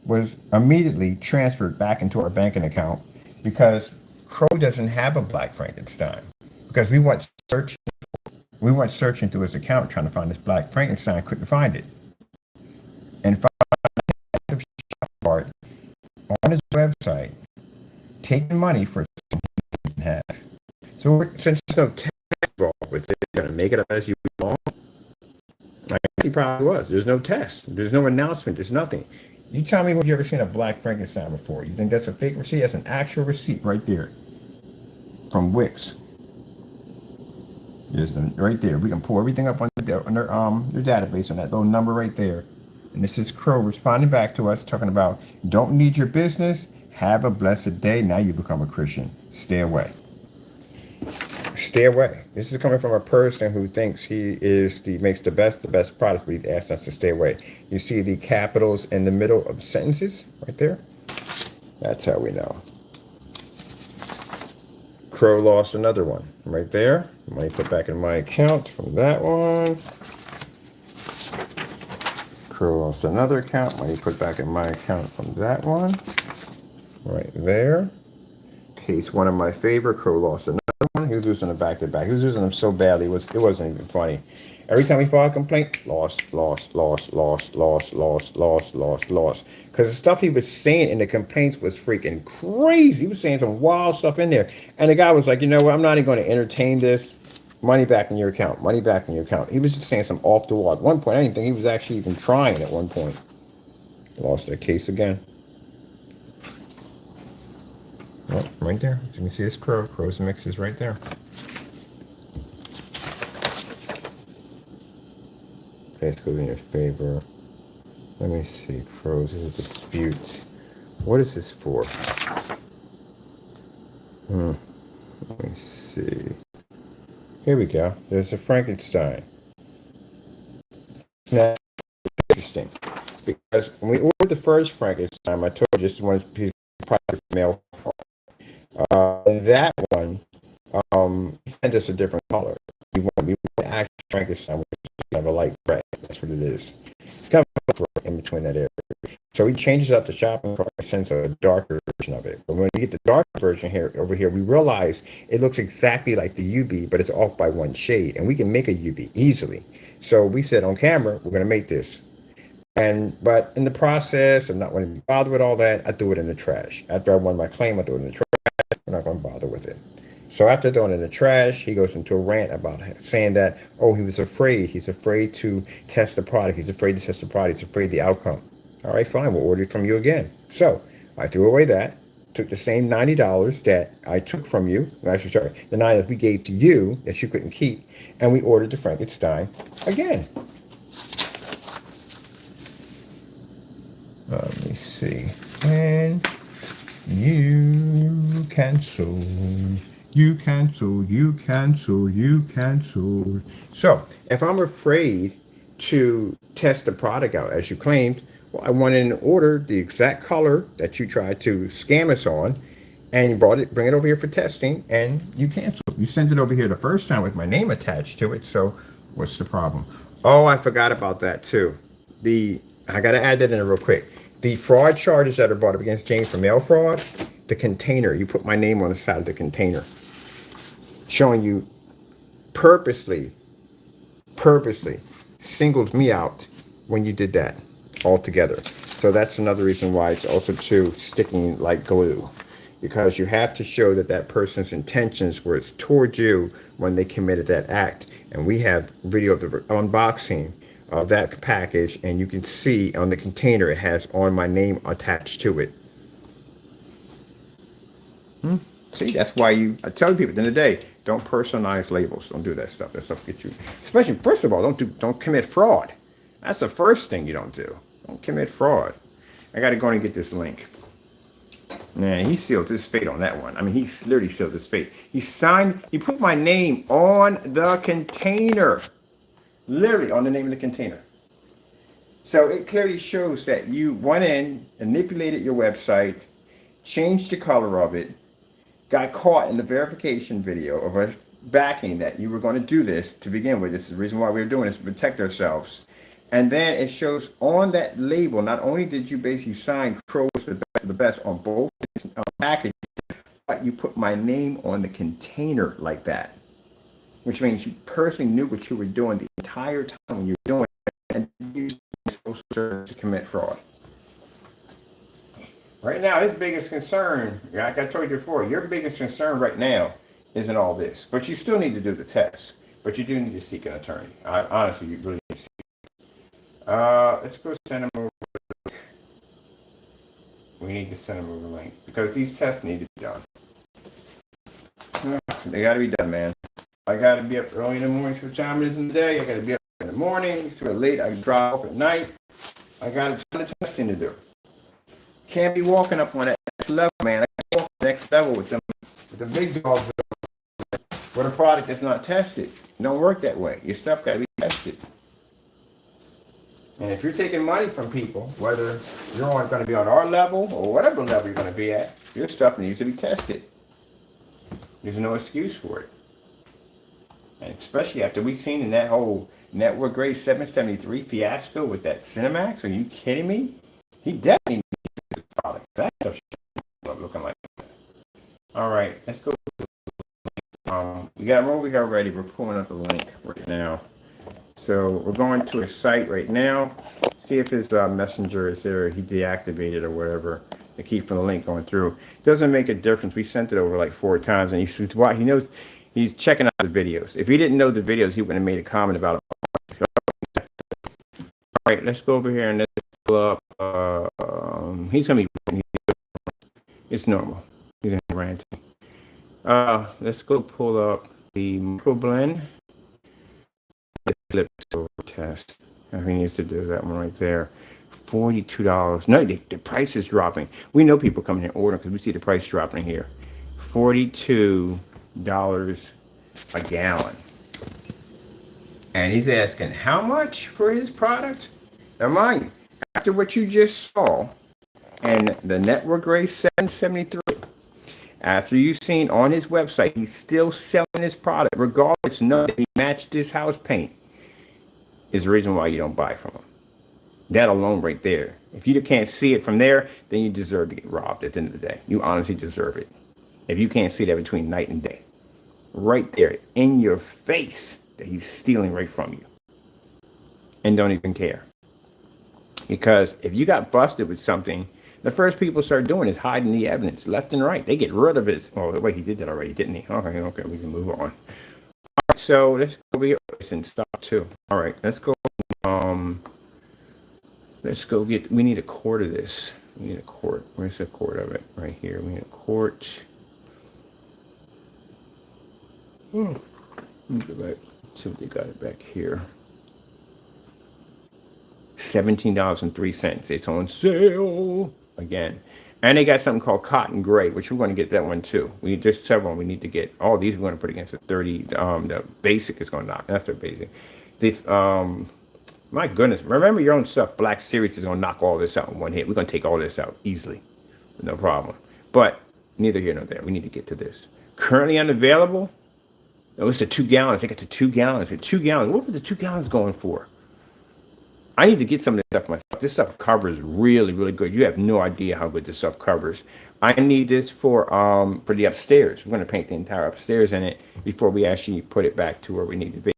was immediately transferred back into our banking account because Crow doesn't have a Black Frankenstein. Because we went searching through his account trying to find this Black Frankenstein, couldn't find it. And found a shopping cart on his website taking money for something he didn't have. So since there's no tax involved with it, you're going to make it up as you belong. I guess he probably was. There's no test. There's no announcement. There's nothing. You tell me, have you ever seen a Black Frankenstein before? You think that's a fake receipt? That's an actual receipt right there from Wix. There's right there. We can pull everything up on their database on that little number right there. And this is Crow responding back to us, talking about, don't need your business. Have a blessed day. Now you become a Christian. Stay away. Stay away. This is coming from a person who thinks makes the best products, but he's asked us to stay away. You see the capitals in the middle of the sentences right there? That's how we know. Crow lost another one right there. Money put back in my account from that one. Crow lost another account. Money put back in my account from that one. Right there. Case one of my favorite. Crow lost another one. He was losing them back to back. He was losing them so badly, it wasn't even funny. Every time he filed a complaint, lost. Because the stuff he was saying in the complaints was freaking crazy. He was saying some wild stuff in there. And the guy was like, you know what, I'm not even going to entertain this. Money back in your account. Money back in your account. He was just saying some off the wall. At one point, I didn't think he was actually even trying at one point. Lost that case again. Oh, right there. You can see this Crow. Crow's mix is right there. Case goes in your favor. Let me see. Crows is a dispute. What is this for? Let me see. Here we go. There's a Frankenstein. Now, interesting. Because when we ordered the first Frankenstein, I told you this one is probably male. That one, he sent us a different color. We want actual Frankenstein, which is kind of a light red. That's what it is. It's kind of in between that area. So he changes up the shopping cart and sends a darker version of it. But when we get the dark version over here, we realize it looks exactly like the UB, but it's off by one shade. And we can make a UB easily. So we said on camera, we're going to make this. But in the process of not wanting to be bothered with all that, I threw it in the trash. After I won my claim, I threw it in the trash. We're not going to bother with it. So after throwing it in the trash, he goes into a rant about saying that, oh, he was afraid. He's afraid to test the product. He's afraid to test the product. He's afraid of the outcome. All right, fine. We'll order it from you again. So I threw away that, took the same $90 that I took from you. Actually, sorry, the $90 we gave to you that you couldn't keep, and we ordered the Frankenstein again. Let me see. And you cancel. You cancel, you cancel, you cancel. So if I'm afraid to test the product out as you claimed, well, I went in and ordered the exact color that you tried to scam us on, and you bring it over here for testing, and you canceled. You sent it over here the first time with my name attached to it, so what's the problem? Oh, I forgot about that too. I gotta add that in real quick. The fraud charges that are brought up against James for mail fraud, the container, you put my name on the side of the container, showing you purposely singled me out when you did that altogether. So that's another reason why it's also too sticking like glue, because you have to show that that person's intentions were towards you when they committed that act. And we have video of the unboxing of that package, and you can see on the container it has on my name attached to it. See, that's why I tell people at the end of the day, don't personalize labels. Don't do that stuff. That stuff gets you, especially, first of all, don't commit fraud. That's the first thing you don't do. Don't commit fraud. I got to go and get this link. Man, he sealed his fate on that one. I mean, he literally sealed his fate. He put my name on the container. Literally on the name of the container. So it clearly shows that you went in, manipulated your website, changed the color of it, got caught in the verification video of us backing that you were going to do this to begin with. This is the reason why we were doing this, to protect ourselves. And then it shows on that label, not only did you basically sign Crows the best of the best on both packages, but you put my name on the container like that, which means you personally knew what you were doing the entire time when you were doing it, and you were supposed to commit fraud. Right now, his biggest concern, like I told you before, your biggest concern right now isn't all this. But you still need to do the test. But you do need to seek an attorney. Honestly, you really need to seek. Let's go send him over. We need to send him over a link. Because these tests need to be done. They got to be done, man. I got to be up early in the morning. What time it is in the day? I got to be up in the morning. It's too late. I can drive off at night. I got a ton of testing to do. Can't be walking up on that next level, man. I can't walk the next level with the big dogs with a product that's not tested. It don't work that way. Your stuff got to be tested. And if you're taking money from people, whether you're going to be on our level or whatever level you're going to be at, your stuff needs to be tested. There's no excuse for it. And especially after we've seen in that whole network grade 773 fiasco with that Cinemax. Are you kidding me? He definitely product. That stuff looking like that. All right, let's go. We got what we got ready. We're pulling up the link right now. So we're going to a site right now. See if his messenger is there. He deactivated or whatever to keep from the link going through. Doesn't make a difference. We sent it over like 4 times, and he knows he's checking out the videos. If he didn't know the videos, he would have made a comment about it. All right, let's go over here and let's pull up. He's gonna be. It's normal. He's gonna be ranting. Let's go pull up the Microblend. Flip over test. He needs to do that one right there. $42. No, the price is dropping. We know people coming in order because we see the price dropping here. $42 a gallon. And he's asking how much for his product? Now mind you, after what you just saw, and the network grade 773, after you've seen on his website, he's still selling this product, regardless, know that he matched his house paint, is the reason why you don't buy from him. That alone right there. If you can't see it from there, then you deserve to get robbed at the end of the day. You honestly deserve it. If you can't see that between night and day. Right there, in your face, that he's stealing right from you. And don't even care. Because if you got busted with something, the first people start doing is hiding the evidence left and right. They get rid of it. Oh, wait, he did that already, didn't he? Okay, we can move on. All right, so let's go over here and stop too. All right, let's go. Let's go get. We need a quart of this. We need a quart. Where's the quart of it? Right here. We need a quart. Let me go back. See what they got it back here. $17.03. It's on sale again. And they got something called cotton gray, which we're going to get that one too. There's several we need to get. All these we're going to put against the 30. The basic is going to knock. That's their basic. The my goodness, remember your own stuff. Black Series is going to knock all this out in one hit. We're going to take all this out easily, no problem. But neither here nor there. We need to get to this. Currently unavailable. Oh, it's the 2 gallons. They got the 2 gallons. The 2 gallons. What was the 2 gallons going for? I need to get some of this stuff myself. This stuff covers really, really good. You have no idea how good this stuff covers. I need this for the upstairs. We're going to paint the entire upstairs in it before we actually put it back to where we need to be.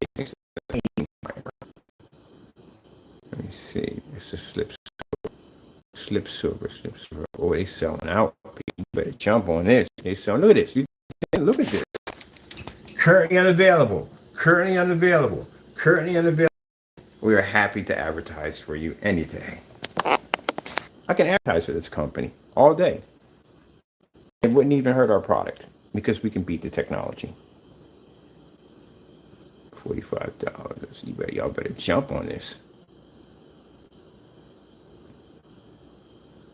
Let me see. It's a slip silver. Oh, they selling out. People better jump on this. They selling. Look at this. Look at this. Currently unavailable. We are happy to advertise for you any day. I can advertise for this company all day. It wouldn't even hurt our product because we can beat the technology. $45. Y'all better jump on this.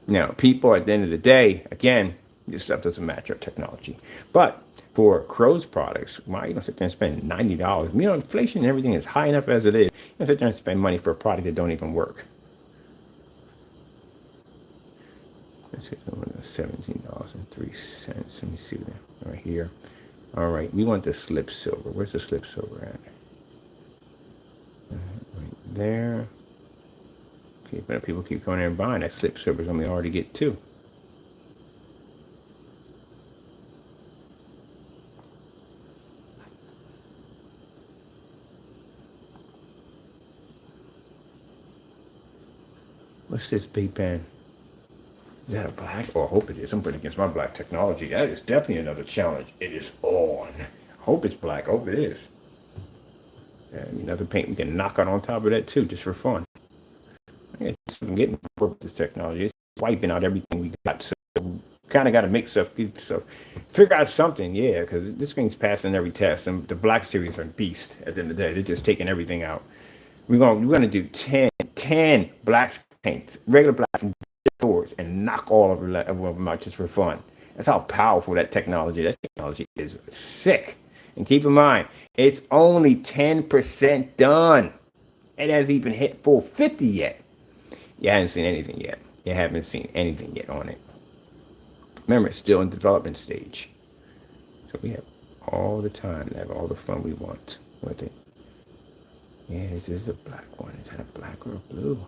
Now, people, at the end of the day, again, this stuff doesn't match our technology. But for Crow's products, why you don't sit there and spend $90? You know, inflation and everything is high enough as it is. You don't sit there and spend money for a product that don't even work. Let's hit $17.03. Let me see that right here. All right, we want the slip silver. Where's the slip silver at? Right there. People keep going there and buying that slip silver. Is we already get 2. What's this big pen? Is that a black? Oh, I hope it is. I'm putting against my black technology. That is definitely another challenge. It is on. I hope it's black. I hope it is. And another paint we can knock out on top of that too, just for fun. I'm getting with this technology. It's wiping out everything we got. So kind of got to make stuff, figure out something, yeah, because this thing's passing every test. And the Black Series are a beast at the end of the day. They're just taking everything out. We're gonna do 10 black paints, regular black from forwards, and knock all of them out just for fun. That's how powerful that technology is. Sick. And keep in mind, it's only 10% done. It hasn't even hit full 50 yet. You haven't seen anything yet. You haven't seen anything yet on it. Remember, it's still in development stage. So we have all the time to have all the fun we want with it. Yeah, this is a black one. Is that a black or a blue?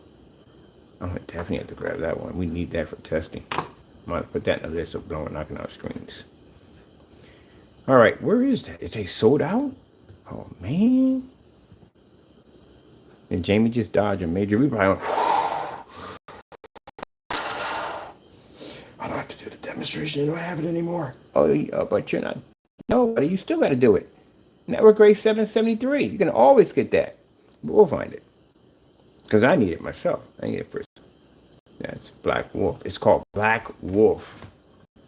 I'm gonna definitely have to grab that one. We need that for testing. I'm gonna put that in the list of blowing, knocking out screens. All right, where is that? Is they sold out? Oh man! And Jamie just dodged a major rebuy. I don't have to do the demonstration. You don't have it anymore. Oh, but you're not. No, but you still got to do it. Network grade 773. You can always get that. But we'll find it. Because I need it myself. I need it first. That's Black Wolf. It's called Black Wolf.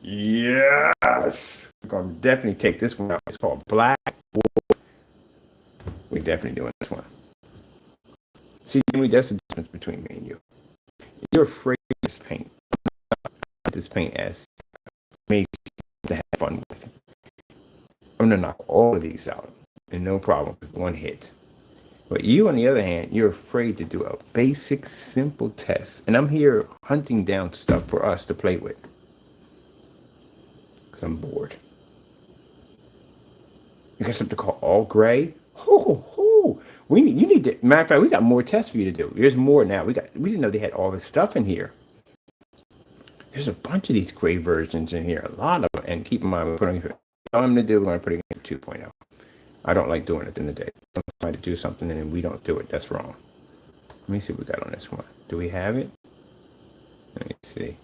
Yes! I'm going to definitely take this one out. It's called Black Wolf. We're definitely doing this one. See, Jimmy, that's the difference between me and you. You're afraid of this paint. This paint as amazing to have fun with. I'm going to knock all of these out. And no problem with one hit. But you, on the other hand, you're afraid to do a basic, simple test. And I'm here hunting down stuff for us to play with. Because I'm bored. You got something called all gray? You need to, matter of fact, we got more tests for you to do. There's more now. We didn't know they had all this stuff in here. There's a bunch of these gray versions in here. A lot of them. And keep in mind, all I'm going to do, we're going to put it in 2.0. I don't like doing it in the day. I'm trying to do something and then we don't do it. That's wrong. Let me see what we got on this one. Do we have it? Let me see.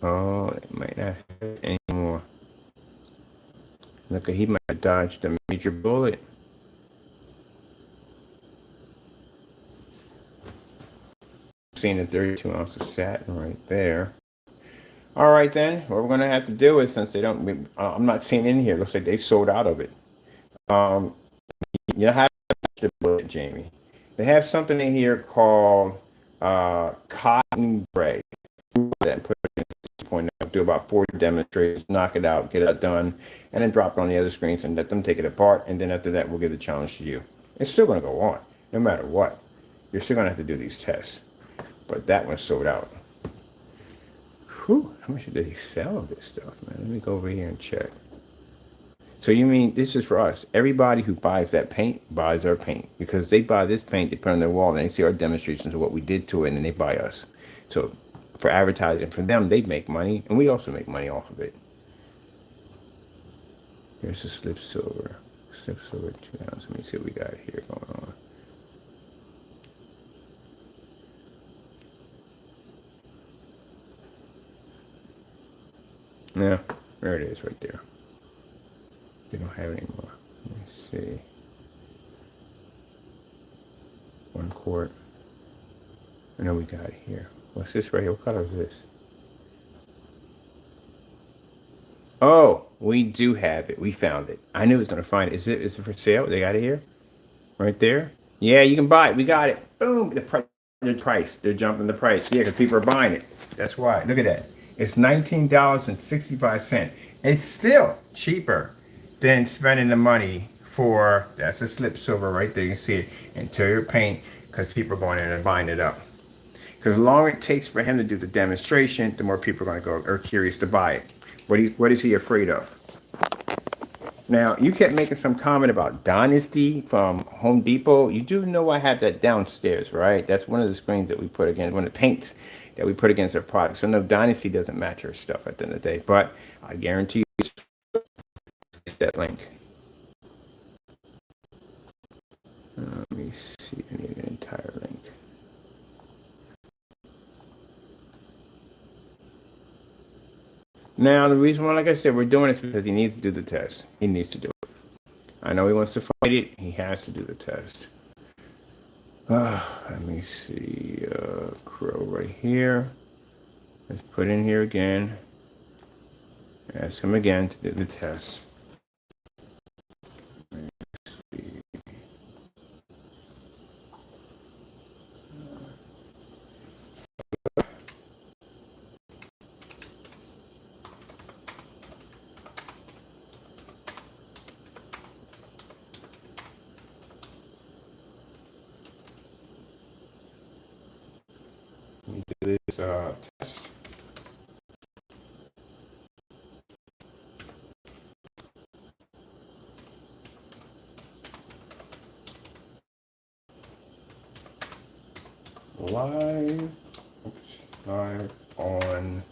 Oh, it might not have it anymore. Look, he might have dodged a major bullet. Seeing the 32 ounce of satin right there. All right, then. What we're going to have to do is, since they don't, I'm not seeing it in here. It looks like they sold out of it. You know how to do it, Jamie. They have something in here called cotton gray. that and put it in 2.0, do about 4 demonstrations, knock it out, get it done, and then drop it on the other screens and let them take it apart. And then after that, we'll give the challenge to you. It's still going to go on, no matter what. You're still going to have to do these tests. But that one's sold out. Whew, how much did they sell of this stuff, man? Let me go over here and check. So you mean this is for us? Everybody who buys that paint buys our paint because they buy this paint, they put it on their wall, and they see our demonstrations of what we did to it, and then they buy us. So for advertising, for them, they make money, and we also make money off of it. Here's the slip silver. Slip silver 2 ounce. Let me see what we got here going on. Yeah, there it is right there. They don't have it anymore. Let me see. 1 quart. I know we got it here. What's this right here? What color is this? Oh, we do have it. We found it. I knew I was going to find it. Is it for sale? They got it here? Right there? Yeah, you can buy it. We got it. Boom. The price. They're jumping the price. Yeah, because people are buying it. That's why. Look at that. It's $19.65. It's still cheaper than spending the money for, that's a slip silver right there. You can see it, interior paint, because people are going in and buying it up. Because the longer it takes for him to do the demonstration, the more people are going to go are curious to buy it. What is he afraid of? Now, you kept making some comment about Dynasty from Home Depot. You do know I have that downstairs, right? That's one of the screens that we put against, one of the paints that we put against our product. So no, Dynasty doesn't match our stuff at the end of the day. But I guarantee you that link. Let me see. I need an entire link. Now, the reason why, like I said, we're doing this because he needs to do the test. He needs to do it. I know he wants to fight it. He has to do the test. Let me see. Crow right here. Let's put in here again. Ask him again to do the test. Let me do this test. Live on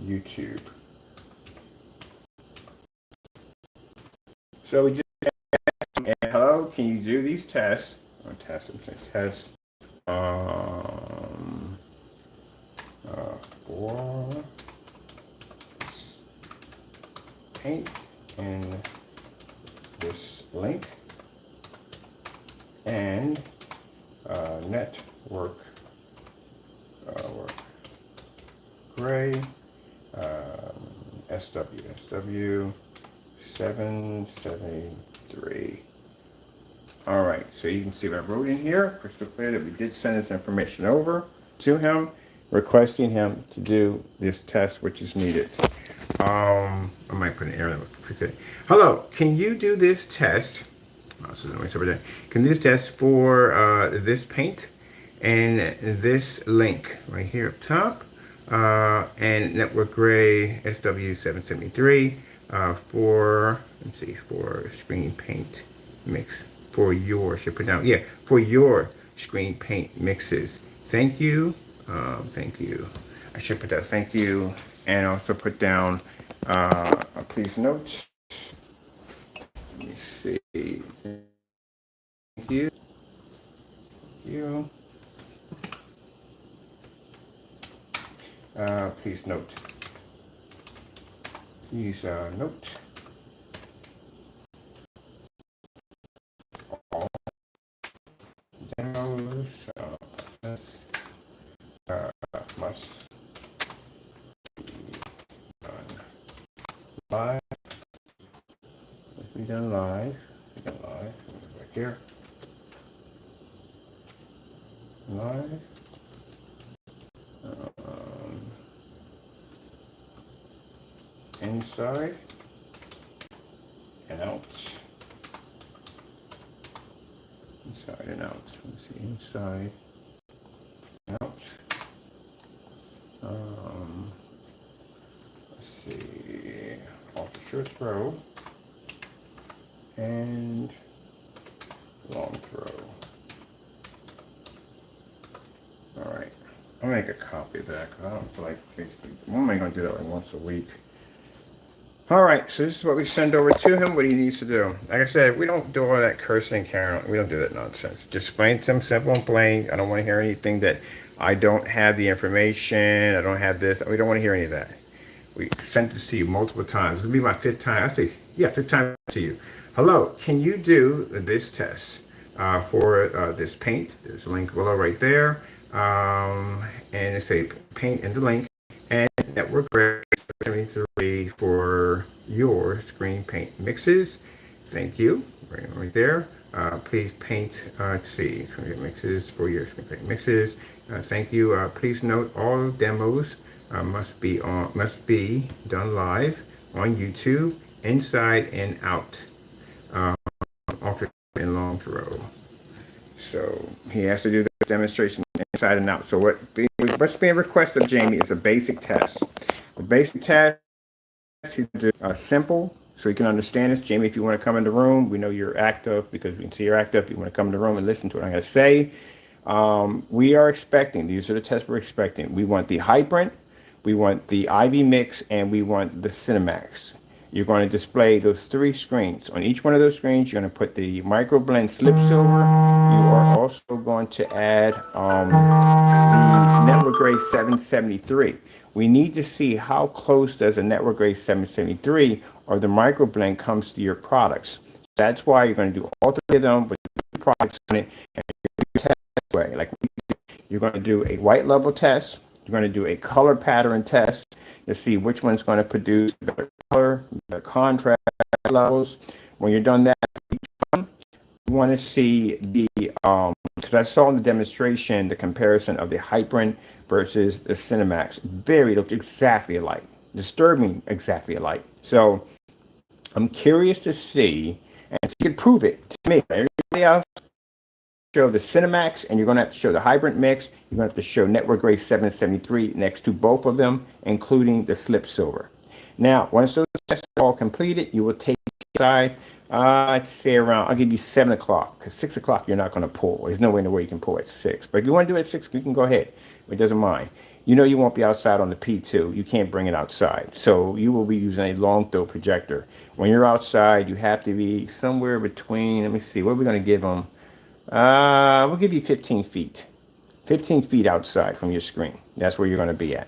YouTube. So we just hello, can you do these tests? Test for paint in this link and network gray SW 773. All right, so you can see what I wrote in here, crystal clear, that we did send this information over to him, requesting him to do this test, which is needed. I might put an error. Hello, can you do this test? Can this test for this paint and this link right here up top, and network gray SW773 for, let's see, for screen paint mix for your, should put down, yeah, for your screen paint mixes. Thank you. Thank you. I should put that thank you, and also put down please note. Let me see. Thank you. Please note. Please note. All demos must be done live. Right here. Live. inside and out. Inside and out. Let's see, inside, out. Let's see, ultra short throw and long throw. All right, I'll make a copy of that because I don't feel like Facebook. I'm only going to do that like once a week. All right, so this is what we send over to him, what he needs to do. Like I said, we don't do all that cursing, Karen. We don't do that nonsense. Just explain to him simple and plain. I don't want to hear anything that I don't have the information. I don't have this. We don't want to hear any of that. We sent this to you multiple times. This will be my fifth time. Actually, yeah, fifth time to you. Hello, can you do this test for this paint? There's a link below right there. And it's a paint in the link. And network grade 73 for your screen paint mixes. Thank you. Right there. Please paint. Let's see. Mixes for your screen paint mixes. Thank you. Please note all demos must be done live on YouTube, inside and out. Ultra and long throw. So he has to do the demonstration inside and out. So what's being requested of Jamie is a basic test. The basic test, he can do simple, so he can understand this. Jamie, if you want to come in the room, we know you're active because we can see you're active. If you want to come in the room and listen to what I'm going to say, we are expecting, these are the tests we're expecting. We want the Hybrant, we want the IV Mix, and we want the Cinemax. You're going to display those three screens. On each one of those screens, you're going to put the Microblend Slip Silver. You are also going to add the Network Grade 773. We need to see how close does a Network Grade 773 or the Microblend comes to your products. That's why you're going to do all three of them with the products on it. And you're going to test way. Like you're going to do a white level test. You're going to do a color pattern test to see which one's going to produce better color, the contrast levels. When you're done that, you want to see the, because I saw in the demonstration the comparison of the Hybrant versus the Cinemax. They look exactly alike, disturbing exactly alike. So I'm curious to see, and if you can prove it to me, everybody else, show the Cinemax, and you're going to have to show the Hybrant Mix. You're going to have to show Network Grade 773 next to both of them, including the Slip Silver. Now, once those tests are all completed, you will take it aside. I'd say around, I'll give you 7 o'clock, because 6 o'clock you're not going to pull. There's no way in the way you can pull at 6. But if you want to do it at 6, you can go ahead. It doesn't mind. You know you won't be outside on the P2. You can't bring it outside. So you will be using a long throw projector. When you're outside, you have to be somewhere between, let me see, what are we going to give them? We'll give you 15 feet. 15 feet outside from your screen. That's where you're going to be at.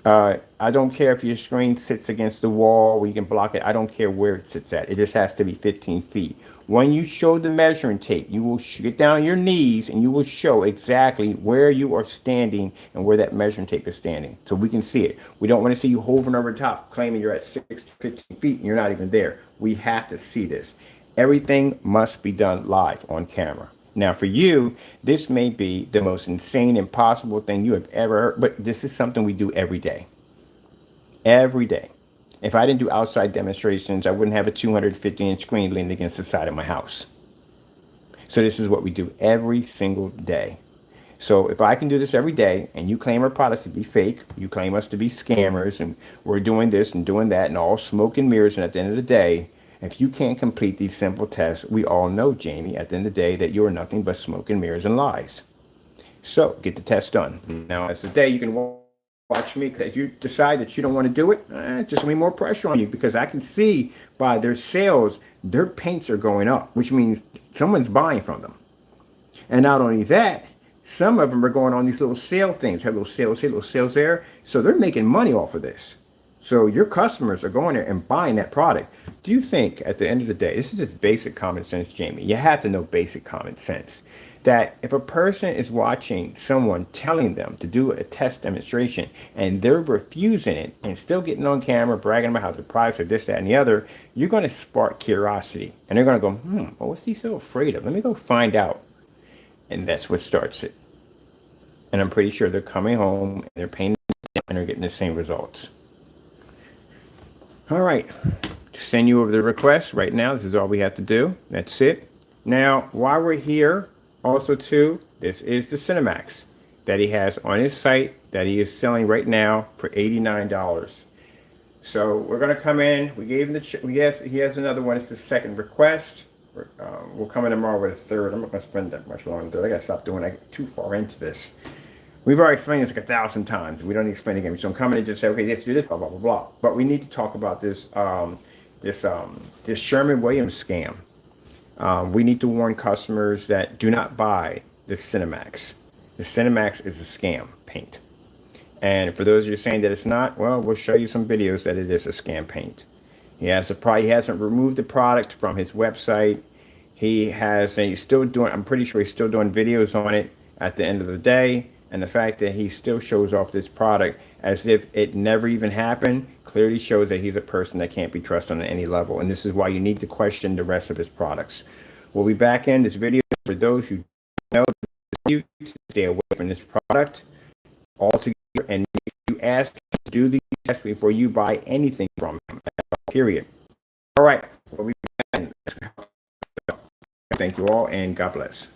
I don't care if your screen sits against the wall where you can block it. I don't care where it sits at. It just has to be 15 feet. When you show the measuring tape, you will get down on your knees and you will show exactly where you are standing and where that measuring tape is standing. So we can see it. We don't want to see you hovering over the top claiming you're at 15 feet and you're not even there. We have to see this. Everything must be done live on camera. Now, for you, this may be the most insane, impossible thing you have ever heard, but this is something we do every day. Every day. If I didn't do outside demonstrations, I wouldn't have a 250-inch screen leaning against the side of my house. So this is what we do every single day. So if I can do this every day, and you claim our products to be fake, you claim us to be scammers, and we're doing this and doing that, and all smoke and mirrors, and at the end of the day, if you can't complete these simple tests, we all know, Jamie, at the end of the day, that you are nothing but smoke and mirrors and lies. So get the test done. Now, as the day you can watch me, if you decide that you don't want to do it, just going to be more pressure on you, because I can see by their sales, their paints are going up, which means someone's buying from them. And not only that, some of them are going on these little sale things, have little sales here, little sales there. So they're making money off of this. So your customers are going there and buying that product. Do you think at the end of the day, this is just basic common sense, Jamie. You have to know basic common sense. That if a person is watching someone telling them to do a test demonstration and they're refusing it and still getting on camera, bragging about how the products are this, that, and the other, you're going to spark curiosity. And they're going to go, well, what's he so afraid of? Let me go find out. And that's what starts it. And I'm pretty sure they're coming home and they're painting and they're getting the same results. All right, send you over the request right now. This is all we have to do. That's it. Now, while we're here, also too, this is the Cinemax that he has on his site that he is selling right now for $89. So we're gonna come in. We gave him he has another one. It's the second request. We'll come in tomorrow with a third. I'm not gonna spend that much longer on the third. I gotta stop doing. I get too far into this. We've already explained this like 1,000 times. We don't need to explain it again. So I'm coming in and just say, okay, let's do this, blah blah blah blah. But we need to talk about this this Sherwin-Williams scam. We need to warn customers that do not buy the Cinemax. The Cinemax is a scam paint. And for those of you saying that it's not, well, we'll show you some videos that it is a scam paint. He hasn't removed the product from his website. He's still doing, I'm pretty sure he's still doing videos on it at the end of the day. And the fact that he still shows off this product as if it never even happened clearly shows that he's a person that can't be trusted on any level. And this is why you need to question the rest of his products. We'll be back in this video for those who know to stay away from this product altogether, and you ask to do the test before you buy anything from him. Period. All right. We'll be back. Thank you all, and God bless.